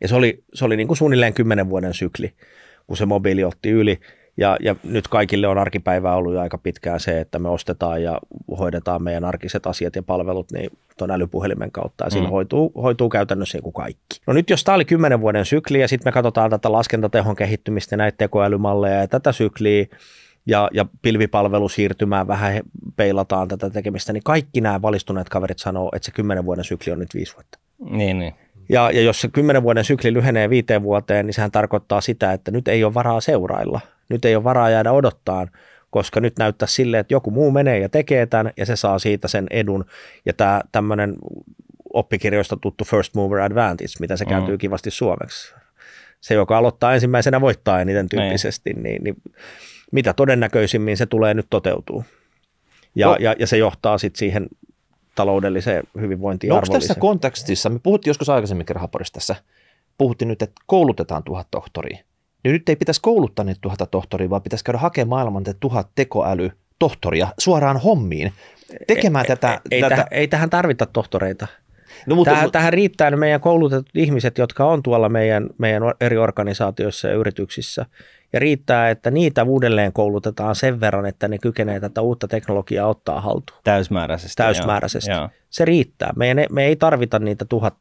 Ja se oli niin kuin suunnilleen 10 vuoden sykli, kun se mobiili otti yli. Ja nyt kaikille on arkipäivää ollut jo aika pitkään se, että me ostetaan ja hoidetaan meidän arkiset asiat ja palvelut niin tuon älypuhelimen kautta, ja sillä hoituu käytännössä joku kaikki. No nyt jos tämä oli 10 vuoden sykli, ja sitten me katsotaan tätä laskentatehon kehittymistä, näitä tekoälymalleja ja tätä sykliä, ja pilvipalvelusiirtymään vähän peilataan tätä tekemistä, niin kaikki nämä valistuneet kaverit sanoo, että se 10 vuoden sykli on nyt 5 vuotta. Niin. Ja jos se 10 vuoden sykli lyhenee 5 vuoteen, niin sehän tarkoittaa sitä, että nyt ei ole varaa seurailla. Nyt ei ole varaa jäädä odottaan, koska nyt näyttää silleen, että joku muu menee ja tekee tämän, ja se saa siitä sen edun. Ja tämä tämmöinen oppikirjoista tuttu first mover advantage, mitä se kääntyy kivasti suomeksi. Se, joka aloittaa ensimmäisenä, voittaa eniten tyyppisesti, niin mitä todennäköisimmin se tulee nyt toteutuu. Ja se johtaa sitten siihen taloudelliseen hyvinvointiin arvolliseen. Onko tässä kontekstissa, me puhuttiin joskus aikaisemmin Rahaporissa tässä, puhuttiin nyt, että koulutetaan 1000 tohtoria. Niin nyt ei pitäisi kouluttaa niitä 1000 tohtoria, vaan pitäisi käydä hakemaan maailman 1000 tekoälytohtoria suoraan hommiin. Tekemään tätä. Ei tähän tarvita tohtoreita. No, tähän riittää ne meidän koulutetut ihmiset, jotka on tuolla meidän eri organisaatioissa ja yrityksissä. Ja riittää, että niitä uudelleen koulutetaan sen verran, että ne kykenee tätä uutta teknologiaa ottaa haltuun. Täysmääräisesti. Joo. Se riittää. Me ei tarvita niitä 1000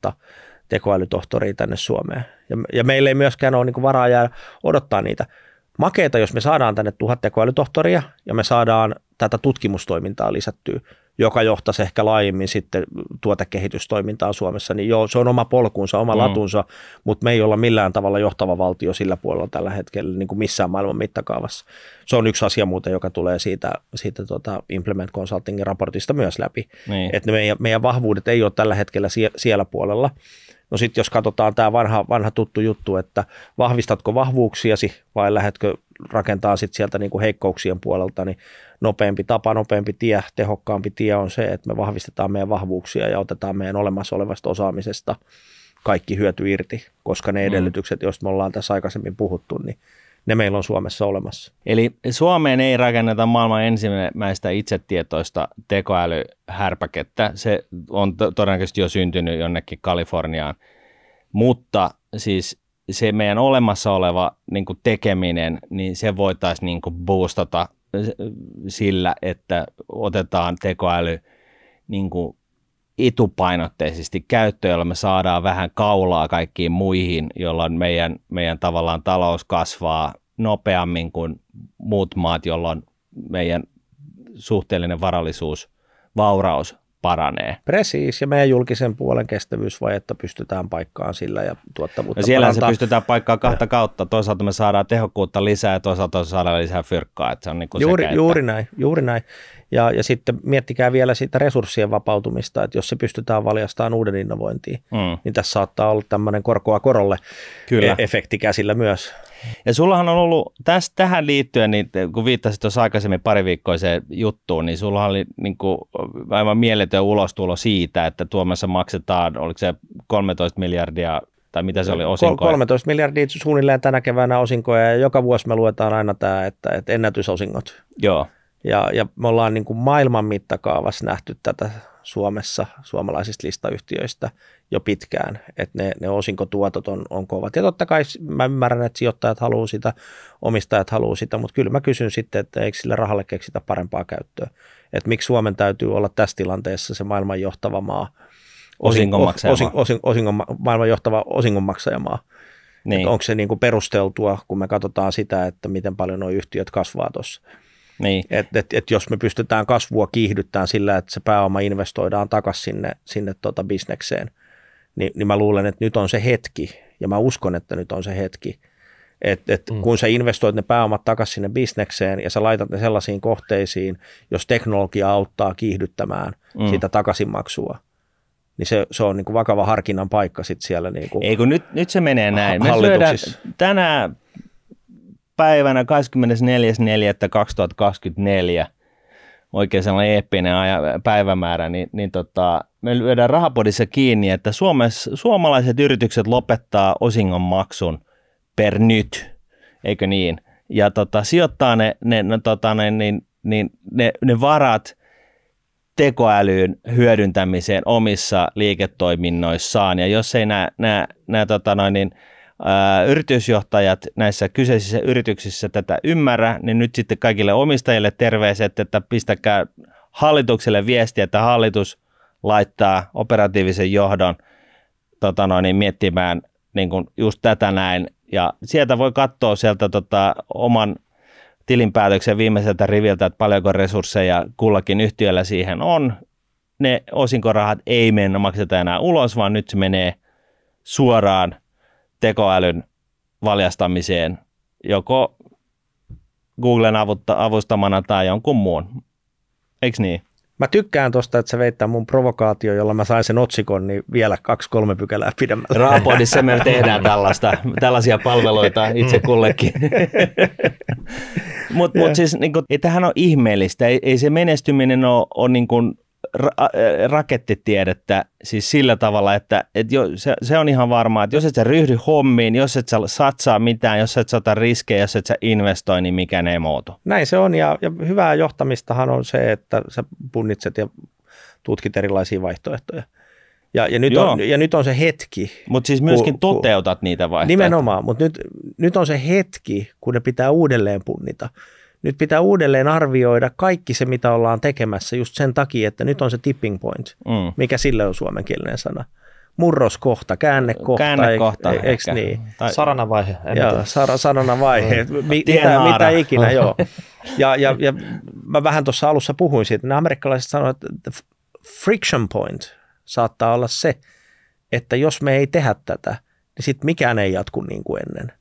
tekoälytohtoria tänne Suomeen. Ja meillä ei myöskään ole niin kuin varaa jäädä odottaa niitä. Makeeta, jos me saadaan tänne 1000 tekoälytohtoria ja me saadaan tätä tutkimustoimintaa lisättyä, joka johtaisi ehkä laajemmin sitten tuotekehitystoimintaa Suomessa, niin joo, se on oma polkunsa, oma latunsa, mutta me ei olla millään tavalla johtava valtio sillä puolella tällä hetkellä niin kuin missään maailman mittakaavassa. Se on yksi asia muuten, joka tulee siitä Implement Consultingin raportista myös läpi, että meidän vahvuudet ei ole tällä hetkellä siellä puolella. No sitten jos katsotaan tämä vanha tuttu juttu, että vahvistatko vahvuuksiasi vai lähdetkö rakentaa sitten sieltä niinku heikkouksien puolelta, niin nopeampi tie, tehokkaampi tie on se, että me vahvistetaan meidän vahvuuksia ja otetaan meidän olemassa olevasta osaamisesta kaikki hyöty irti, koska ne edellytykset, joista me ollaan tässä aikaisemmin puhuttu, niin ne meillä on Suomessa olemassa. Eli Suomeen ei rakenneta maailman ensimmäistä itsetietoista tekoälyhärpäkettä. Se on todennäköisesti jo syntynyt jonnekin Kaliforniaan, mutta siis se meidän olemassa oleva niin kuin tekeminen, niin se voitaisiin niin kuin boostata sillä, että otetaan tekoäly niin kuin etupainotteisesti käyttöön, jolla me saadaan vähän kaulaa kaikkiin muihin, jolloin meidän tavallaan talous kasvaa nopeammin kuin muut maat, jolloin meidän suhteellinen varallisuus, vauraus paranee. Presiis, ja meidän julkisen puolen kestävyysvajetta pystytään paikkaan sillä ja tuottavuutta no siellä se pystytään paikkaan kahta kautta. Toisaalta me saadaan tehokkuutta lisää ja toisaalta saadaan lisää fyrkkaa. Että se on niin kuin juuri näin. Ja sitten miettikää vielä sitä resurssien vapautumista, että jos se pystytään valjastamaan uuden innovointiin, niin tässä saattaa olla tämmöinen korkoa korolle efekti käsillä myös. Ja sullahan on ollut tähän liittyen, niin kun viittasit tuossa aikaisemmin pari viikkoiseen juttuun, niin sullahan oli niin kuin aivan mieletön ulostulo siitä, että Suomessa maksetaan, oliko se 13 miljardia, tai mitä se oli, osinkoja? 13 miljardia suunnilleen tänä keväänä osinkoja, ja joka vuosi me luetaan aina tämä, että ennätysosingot. Joo. Ja me ollaan niin kuin maailman mittakaavassa nähty tätä Suomessa, suomalaisista listayhtiöistä jo pitkään, että ne osinkotuotot on kovat. Ja totta kai mä ymmärrän, että sijoittajat haluaa sitä, omistajat haluaa sitä, mutta kyllä mä kysyn sitten, että eikö sille rahalle keksitä parempaa käyttöä. Että miksi Suomen täytyy olla tässä tilanteessa se maailman johtava maa, maailman johtava osingonmaksajamaa. Niin. Onko se niin kuin perusteltua, kun me katsotaan sitä, että miten paljon nuo yhtiöt kasvaa tuossa. Niin. Et jos me pystytään kasvua kiihdyttämään sillä, että se pääoma investoidaan takaisin sinne bisnekseen, niin mä luulen, että nyt on se hetki, ja mä uskon, että nyt on se hetki, että kun sä investoit ne pääomat takaisin sinne bisnekseen ja sä laitat ne sellaisiin kohteisiin, jos teknologia auttaa kiihdyttämään sitä takaisinmaksua, niin se on niin kuin vakava harkinnan paikka sitten siellä. Niin kuin ei kun nyt se menee näin. Me syödään tänään päivänä 24.4.2024, oikein sellainen eeppinen päivämäärä, niin me lyödään Rahapodissa kiinni, että suomalaiset yritykset lopettaa osingonmaksun per nyt, eikö niin? Ja sijoittaa ne varat tekoälyyn hyödyntämiseen omissa liiketoiminnoissaan, ja jos ei nämä yritysjohtajat näissä kyseisissä yrityksissä tätä ymmärrä, niin nyt sitten kaikille omistajille terveiset, että pistäkää hallitukselle viestiä, että hallitus laittaa operatiivisen johdon miettimään niin kuin just tätä näin. Ja sieltä voi katsoa sieltä oman tilinpäätöksen viimeiseltä riviltä, että paljonko resursseja kullakin yhtiöllä siihen on. Ne osinkorahat ei mennä makseta enää ulos, vaan nyt se menee suoraan tekoälyn valjastamiseen, joko Googlen avustamana tai jonkun muun. Eikö niin? Mä tykkään tosta, että sä veit tämän mun provokaatio, jolla mä sain sen otsikon, niin vielä 2-3 pykälää pidemmällä. Rahapodissa me tehdään tällaisia palveluita itse kullekin. Mutta siis niin kuin, ei tämähän ole ihmeellistä. Ei se menestyminen ole niin kuin rakettitiedettä siis sillä tavalla, että se on ihan varmaa, että jos et sä ryhdy hommiin, jos et sä satsaa mitään, jos et sä ota riskejä, jos et sä investoi, niin mikään ei muutu. Näin se on ja hyvää johtamistahan on se, että sä punnitset ja tutkit erilaisia vaihtoehtoja. Ja nyt on se hetki. Mutta siis myöskin toteutat niitä vaihtoehtoja. Nimenomaan, mutta nyt on se hetki, kun ne pitää uudelleen punnita. Nyt pitää uudelleen arvioida kaikki se, mitä ollaan tekemässä just sen takia, että nyt on se tipping point, mikä sille on suomenkielinen sana. Murroskohta, käännekohta. Eikö niin? Saranavaihe. Saranavaihe, mitä ikinä, joo. Ja mä vähän tuossa alussa puhuin siitä, nämä amerikkalaiset sanoivat, että friction point saattaa olla se, että jos me ei tehdä tätä, niin sitten mikään ei jatku niin kuin ennen.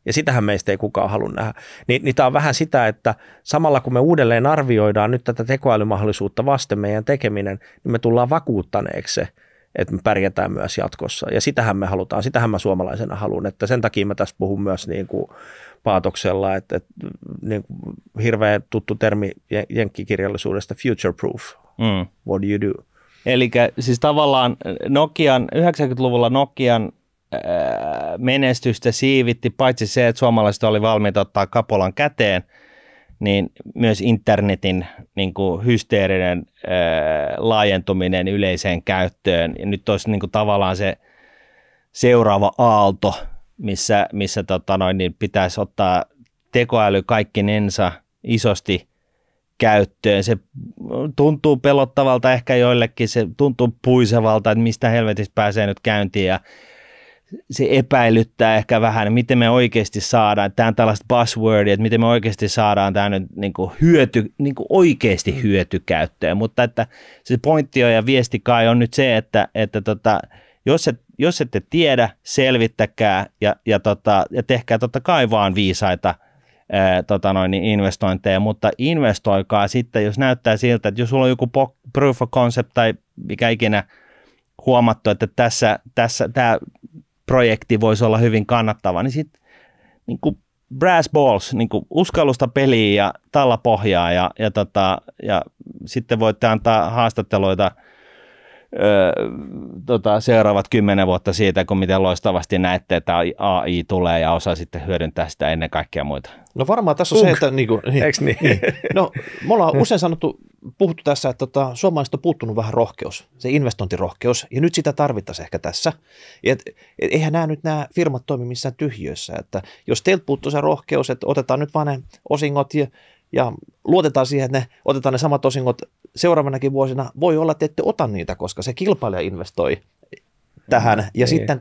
Ja sitähän meistä ei kukaan halua nähdä. Niin tämä on vähän sitä, että samalla kun me uudelleen arvioidaan nyt tätä tekoälymahdollisuutta vasten meidän tekeminen, niin me tullaan vakuuttaneeksi se, että me pärjätään myös jatkossa. Ja sitähän me halutaan, sitähän mä suomalaisena haluan. Että sen takia mä tässä puhun myös niin kuin paatoksella, että niin kuin hirveän tuttu termi jenkkikirjallisuudesta, future proof. What do you do? Eli siis tavallaan 90-luvulla Nokian menestystä siivitti, paitsi se, että suomalaiset oli valmiita ottaa kapolan käteen, niin myös internetin niin kuin hysteerinen laajentuminen yleiseen käyttöön. Ja nyt olisi niin kuin tavallaan se seuraava aalto, missä niin pitäisi ottaa tekoäly kaikkinensa isosti käyttöön. Se tuntuu pelottavalta ehkä joillekin, se tuntuu puisevalta, että mistä helvetistä pääsee nyt käyntiin ja se epäilyttää ehkä vähän, miten me oikeasti saadaan, tämä on tällaista buzzwordia, että miten me oikeasti saadaan tämä nyt oikeasti hyötykäyttöön, mutta että se pointti on ja viesti kai on nyt se, että jos ette tiedä, selvittäkää ja tehkää totta kai vaan viisaita investointeja, mutta investoikaa sitten, jos näyttää siltä, että jos sulla on joku proof of concept tai mikä ikinä huomattu, että tässä tämä projekti voisi olla hyvin kannattava, niin sitten niin kuin brass balls, niin kuin uskallusta peliin ja talla pohjaa ja sitten voitte antaa haastatteluita seuraavat 10 vuotta siitä, kun miten loistavasti näette, että AI tulee ja osaa sitten hyödyntää sitä ennen kaikkea muita. No varmaan tässä on se, että niin. No, me ollaan usein puhuttu tässä, että suomalaiset on puuttunut vähän rohkeus, se investointirohkeus, ja nyt sitä tarvittaisiin ehkä tässä. Eihän nämä firmat toimi missään tyhjössä, että jos teiltä puuttuu se rohkeus, että otetaan nyt vaan ne osingot ja luotetaan siihen, että otetaan ne samat osingot seuraavanakin vuosina, voi olla, että ette ota niitä, koska se kilpailija investoi tähän, ja sitten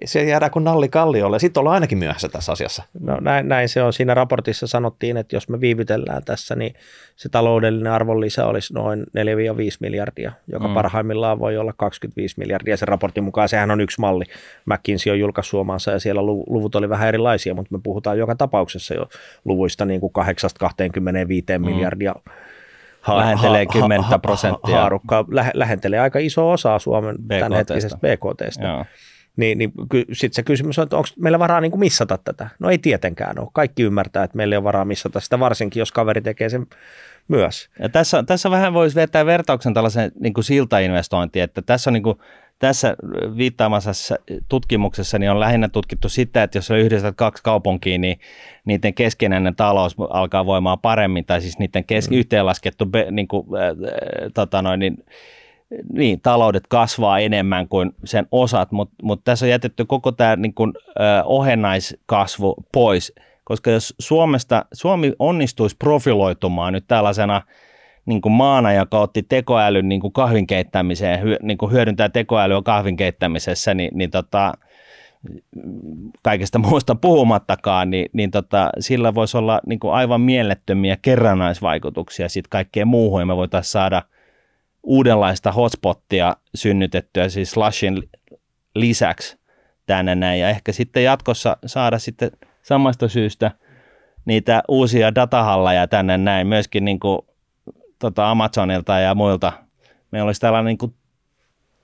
se jäädään kuin nalli kalliolle, ja sitten ollaan ainakin myöhässä tässä asiassa. No näin se on. Siinä raportissa sanottiin, että jos me viivytellään tässä, niin se taloudellinen arvonlisä olisi noin 4-5 miljardia, joka parhaimmillaan voi olla 25 miljardia. Sen raportin mukaan sehän on yksi malli. McKinsey on julkaissut suomansa, ja siellä luvut oli vähän erilaisia, mutta me puhutaan joka tapauksessa jo luvuista niin kuin 8-25 miljardia. Lähentelee 10%. Haarukka lähentelee aika iso osa Suomen tämänhetkisestä BKTstä. Niin sitten se kysymys on, että onko meillä varaa niin kuin missata tätä? No ei tietenkään ole. Kaikki ymmärtää, että meillä ei ole varaa missata sitä, varsinkin jos kaveri tekee sen myös. Ja tässä vähän voisi vetää vertauksen tällaisen niin kuin siltainvestointiin, että tässä on niin kuin tässä viittaamassa tutkimuksessa niin on lähinnä tutkittu sitä, että jos yhdistät 2 kaupunkia, niin niiden keskinäinen talous alkaa voimaan paremmin, tai siis niiden yhteenlaskettu niin, taloudet kasvaa enemmän kuin sen osat, mutta tässä on jätetty koko tämä niin kuin, ohennaiskasvu pois, koska jos Suomi onnistuisi profiloitumaan nyt tällaisena niin kuin maana, joka otti tekoälyn niin kuin kahvin keittämiseen, niin kuin hyödyntää tekoälyä kahvin keittämisessä, niin kaikesta muusta puhumattakaan, niin sillä voisi olla niin kuin aivan mielettömiä kerrannaisvaikutuksia sitten kaikkeen muuhun, ja me voitaisiin saada uudenlaista hotspottia synnytettyä, siis Slushin lisäksi tänne näin, ja ehkä sitten jatkossa saada sitten samasta syystä niitä uusia datahalleja tänne näin, myöskin niin kuin, Amazonilta ja muilta. Meillä olisi tällainen niin kuin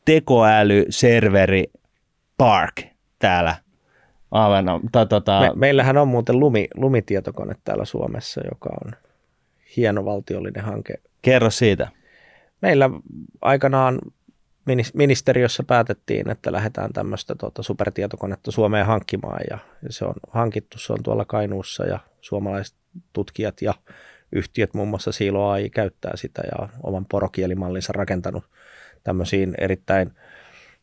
tekoälyserveri park täällä. Meillähän on muuten lumitietokone täällä Suomessa, joka on hieno valtiollinen hanke. Kerro siitä. Meillä aikanaan ministeriössä päätettiin, että lähdetään tämmöistä supertietokonetta Suomeen hankkimaan, ja se on hankittu, se on tuolla Kainuussa, ja suomalaiset tutkijat ja yhtiöt, muun muassa Silo AI, käyttää sitä ja oman porokielimallinsa rakentanut tämmöisiin erittäin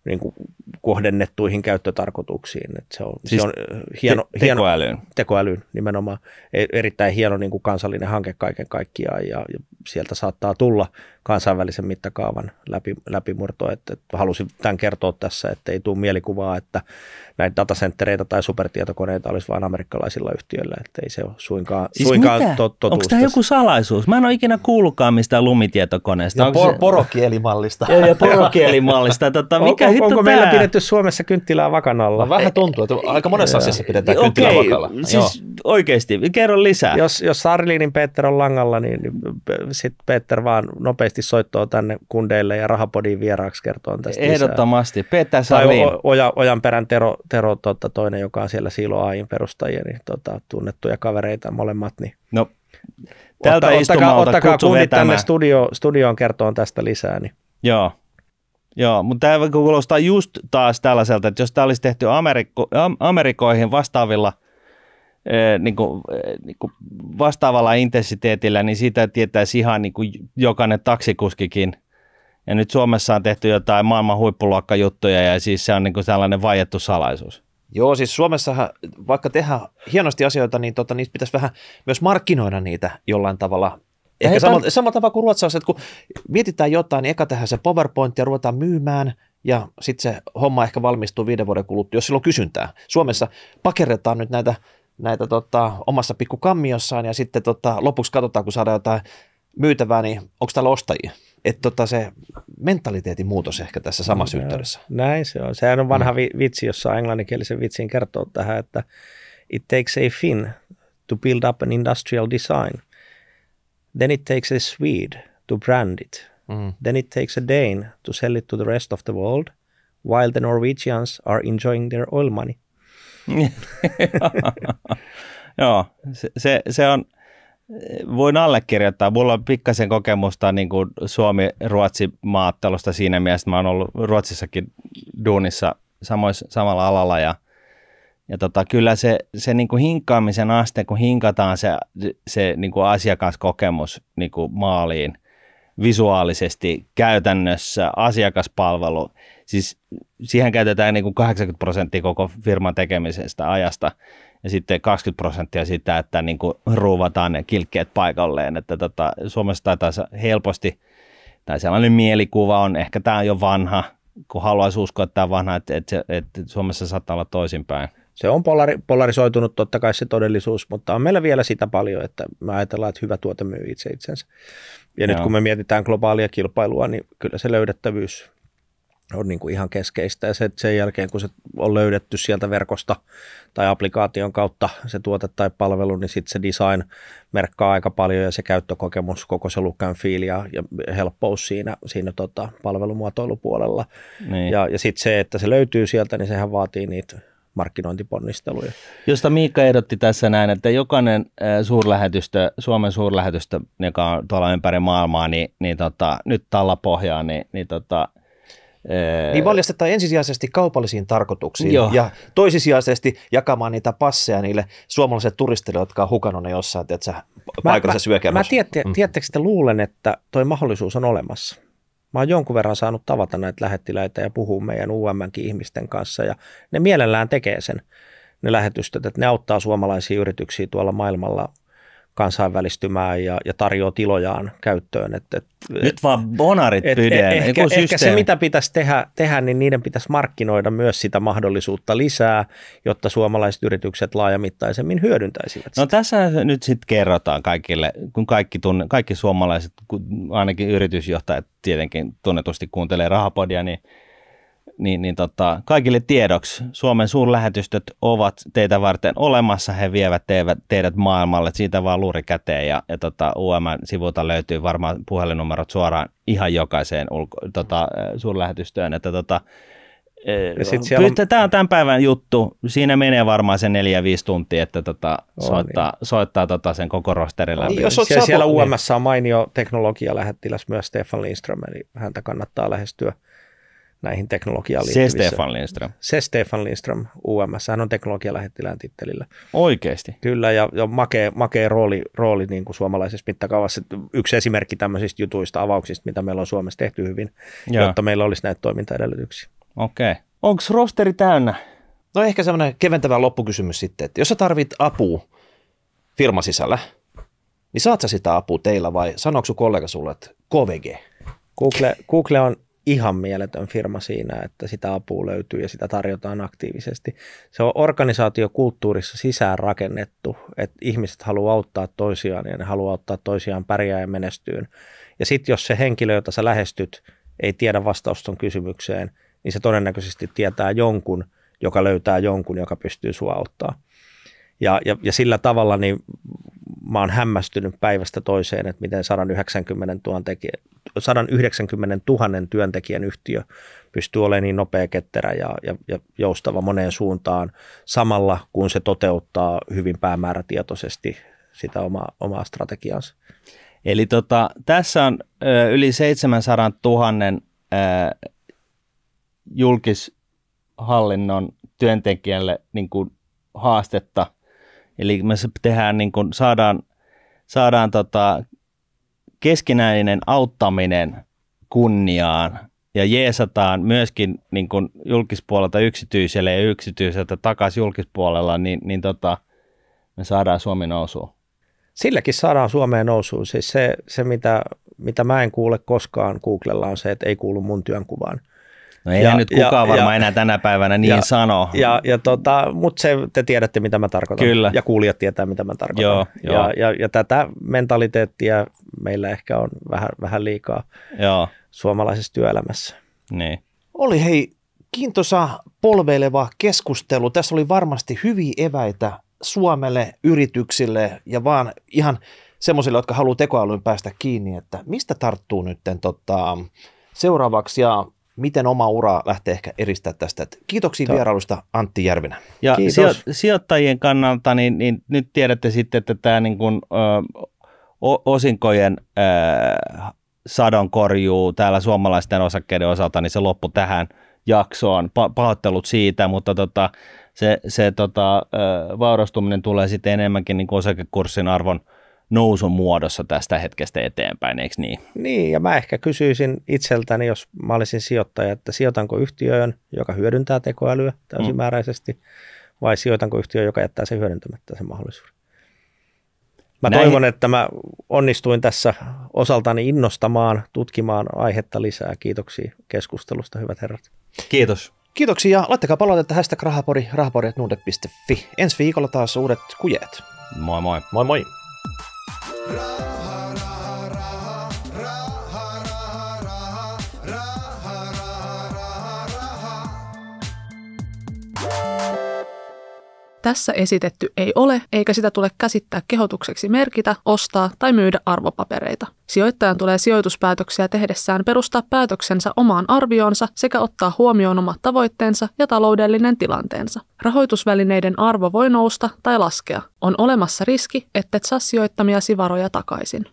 niin kuin kohdennettuihin käyttötarkoituksiin. Että se on hieno, tekoälyyn nimenomaan. Erittäin hieno niin kuin kansallinen hanke kaiken kaikkiaan, ja sieltä saattaa tulla kansainvälisen mittakaavan läpimurto. Että halusin tämän kertoa tässä, että ei tule mielikuvaa, että näitä datacentereitä tai supertietokoneita olisi vain amerikkalaisilla yhtiöillä, että ei se ole suinkaan totuus. Onko tämä joku salaisuus? Mä en ole ikinä kuullutkaan mistään lumitietokoneesta. Ja porokielimallista. Ja porokielimallista. Mikä onko meillä pidetty Suomessa kynttilää vakan alla? No, vähän tuntuu, että aika monessa asiassa pidetään kynttilää vakalla. Siis oikeasti, kerro lisää. Jos Sarliinin Peter on langalla, niin sitten Peter vaan nopeasti soittoo tänne kundeille ja Rahapodiin vieraaksi kertoo tästä ehdottomasti. lisää. Peter Sarliin. Tai Ojanperän Tero toinen, joka on siellä Silo AI:n perustajia, niin tunnettuja kavereita molemmat. Niin no, tältä istumalta ottakaa kundit tänne studioon kertoon tästä lisää. Niin. Joo, mutta tämä kuulostaa just taas tällaiselta, että jos tämä olisi tehty Amerikoihin vastaavilla niin kuin vastaavalla intensiteetillä, niin siitä tietäisi ihan niin kuin jokainen taksikuskikin. Ja nyt Suomessa on tehty jotain maailman huippuluokkajuttuja, ja siis se on niin kuin sellainen vaiettu salaisuus. Joo, siis Suomessahan vaikka tehdään hienosti asioita, niin niistä pitäisi vähän myös markkinoida niitä jollain tavalla. Ehkä samalla tavalla kuin ruotsalaiset, kun mietitään jotain, niin eka tehdään se PowerPoint ja ruvetaan myymään, ja sitten se homma ehkä valmistuu 5 vuoden kuluttua, jos sillä on kysyntää. Suomessa pakerretaan nyt näitä omassa pikkukammiossaan, ja sitten lopuksi katsotaan, kun saadaan jotain myytävää, niin onko täällä ostajia? Että se mentaliteetin muutos ehkä tässä samassa yhteydessä. Näin se on. Sehän on vanha vitsi, jossa englanninkielisen vitsin kertoo tähän, että it takes a Finn to build up an industrial design. Then it takes a Swede to brand it. Then it takes a Dane to sell it to the rest of the world, while the Norwegians are enjoying their oil money. Joo, se on, voin allekirjoittaa. Mulla on pikkasen kokemusta niin kuin Suomi-Ruotsi-maattelusta siinä mielessä, että mä oon ollut Ruotsissakin duunissa samalla alalla, ja kyllä se niin kuin hinkaamisen aste, kun hinkataan se niin kuin asiakaskokemus niin kuin maaliin visuaalisesti, käytännössä, asiakaspalvelu, siis siihen käytetään niin kuin 80% koko firman tekemisestä ajasta, ja sitten 20% sitä, että niin kuin ruuvataan ne kilkkeet paikalleen, että Suomessa taitaa helposti, tai sellainen mielikuva on, ehkä tämä on jo vanha, kun haluaisi uskoa, että tämä on vanha, että Suomessa saattaa olla toisinpäin. Se on polarisoitunut totta kai se todellisuus, mutta on meillä vielä sitä paljon, että me ajatellaan, että hyvä tuote myy itsensä. Ja nyt kun me mietitään globaalia kilpailua, niin kyllä se löydettävyys on niin kuin ihan keskeistä. Ja sen jälkeen, kun se on löydetty sieltä verkosta tai applikaation kautta se tuote tai palvelu, niin sitten se design merkkaa aika paljon, ja se käyttökokemus, koko se look and feel ja helppous siinä palvelumuotoilupuolella. Niin. Ja sitten se, että se löytyy sieltä, niin sehän vaatii niitä markkinointiponnisteluja. Josta Miikka ehdotti tässä näin, että jokainen Suomen suurlähetystö, joka on tuolla ympäri maailmaa, niin nyt tallapohjaa, niin valjastetaan ensisijaisesti kaupallisiin tarkoituksiin. Joo. Ja toisisijaisesti jakamaan niitä passeja niille suomalaisille turisteille, jotka on hukannut ne jossain paikallisessa yökerhossa. Tiedättekö, että luulen, että toi mahdollisuus on olemassa. Mä oon jonkun verran saanut tavata näitä lähettiläitä ja puhua meidän UM:nkin ihmisten kanssa ja ne mielellään tekee sen, ne lähetystöt, että ne auttaa suomalaisia yrityksiä tuolla maailmalla kansainvälistymään ja tarjoaa tilojaan käyttöön. Nyt vaan bonarit pydeen. Ehkä se, mitä pitäisi tehdä, niin niiden pitäisi markkinoida myös sitä mahdollisuutta lisää, jotta suomalaiset yritykset laajamittaisemmin hyödyntäisivät sitä. No tässä nyt sitten kerrotaan kaikille, kun kaikki suomalaiset, ainakin yritysjohtajat tietenkin tunnetusti kuuntelee Rahapodia, niin kaikille tiedoksi Suomen suurlähetystöt ovat teitä varten olemassa, he vievät teidät maailmalle, siitä vaan luuri käteen ja UM-sivulta löytyy varmaan puhelinnumerot suoraan ihan jokaiseen suurlähetystöön, että tämä on tämän päivän juttu, siinä menee varmaan se 4-5 tuntia, että soittaa sen koko rosterin läpi. Niin, siellä UM:ssä on mainio teknologialähettiläs myös Stefan Lindström, eli häntä kannattaa lähestyä näihin teknologiaan liittyvissä. Se Stefan Lindström UM:ssä, hän on teknologialähettilään tittelillä. Oikeasti? Kyllä, ja makea rooli niin kuin suomalaisessa mittakaavassa. Yksi esimerkki tämmöisistä jutuista, avauksista, mitä meillä on Suomessa tehty hyvin, jotta meillä olisi näitä toimintaedellytyksiä. Okei. Onko rosteri täynnä? No ehkä semmoinen keventävä loppukysymys sitten, että jos sä tarvit apua firman sisällä, niin saat sä sitä apua teillä vai sanooko sun kollega sulle, että KVG? Google on ihan mieletön firma siinä, että sitä apua löytyy ja sitä tarjotaan aktiivisesti. Se on organisaatiokulttuurissa sisään rakennettu, että ihmiset haluaa auttaa toisiaan ja ne haluaa auttaa toisiaan pärjää ja menestyyn. Ja sitten jos se henkilö, jota sä lähestyt, ei tiedä vastausta sun kysymykseen, niin se todennäköisesti tietää jonkun, joka löytää jonkun, joka pystyy sua auttaa. Ja sillä tavalla niin mä oon hämmästynyt päivästä toiseen, että miten 190 000 työntekijän yhtiö pystyy olemaan niin nopea, ketterä ja joustava moneen suuntaan samalla, kun se toteuttaa hyvin päämäärätietoisesti sitä omaa strategiaansa. Eli tässä on yli 700 000 julkishallinnon työntekijälle niin kuin haastetta. Eli me tehdään, niin kuin, saadaan keskinäinen auttaminen kunniaan ja jeesataan myöskin niin kuin julkispuolelta yksityiselle ja yksityiseltä takaisin julkispuolella, niin me saadaan Suomi nousuun. Silläkin saadaan Suomeen nousuun. Siis se mitä mä en kuule koskaan Googlella on se, että ei kuulu mun työnkuvaan. No eihän nyt kukaan varmaan enää tänä päivänä sano. Mutta te tiedätte, mitä mä tarkoitan. Kyllä. Ja kuulijat tietää, mitä mä tarkoitan. Ja tätä mentaliteettia meillä ehkä on vähän liikaa suomalaisessa työelämässä. Niin. Oli kiintoisa polveileva keskustelu. Tässä oli varmasti hyviä eväitä Suomelle, yrityksille ja vaan ihan semmoisille, jotka haluaa tekoälyyn päästä kiinni, että mistä tarttuu nyt seuraavaksi ja miten oma ura lähtee ehkä eristää tästä. Kiitoksia vierailusta Antti Järvinen. Ja sijoittajien kannalta, niin nyt tiedätte sitten, että tämä niin kuin, osinkojen sadonkorjuu täällä suomalaisten osakkeiden osalta, niin se loppui tähän jaksoon. Pahoittelut siitä, mutta se vaurastuminen tulee sitten enemmänkin niin kuin osakekurssin arvon nousun muodossa tästä hetkestä eteenpäin, eikö niin? Niin, ja mä ehkä kysyisin itseltäni, jos mä olisin sijoittaja, että sijoitanko yhtiöön, joka hyödyntää tekoälyä täysimääräisesti, vai sijoitanko yhtiöön, joka jättää sen hyödyntämättä sen mahdollisuuden. Mä toivon, että mä onnistuin tässä osaltani innostamaan, tutkimaan aihetta lisää. Kiitoksia keskustelusta, hyvät herrat. Kiitos. Kiitoksia ja laittakaa palautetta #rahapodi, rahapodi@nordnet.fi. Ensi viikolla taas uudet kujeet. Moi moi. Moi moi. Tässä esitetty ei ole, eikä sitä tule käsittää kehotukseksi merkitä, ostaa tai myydä arvopapereita. Sijoittajan tulee sijoituspäätöksiä tehdessään perustaa päätöksensä omaan arvioonsa sekä ottaa huomioon omat tavoitteensa ja taloudellinen tilanteensa. Rahoitusvälineiden arvo voi nousta tai laskea. On olemassa riski, ettet saa sijoittamiasi varoja takaisin.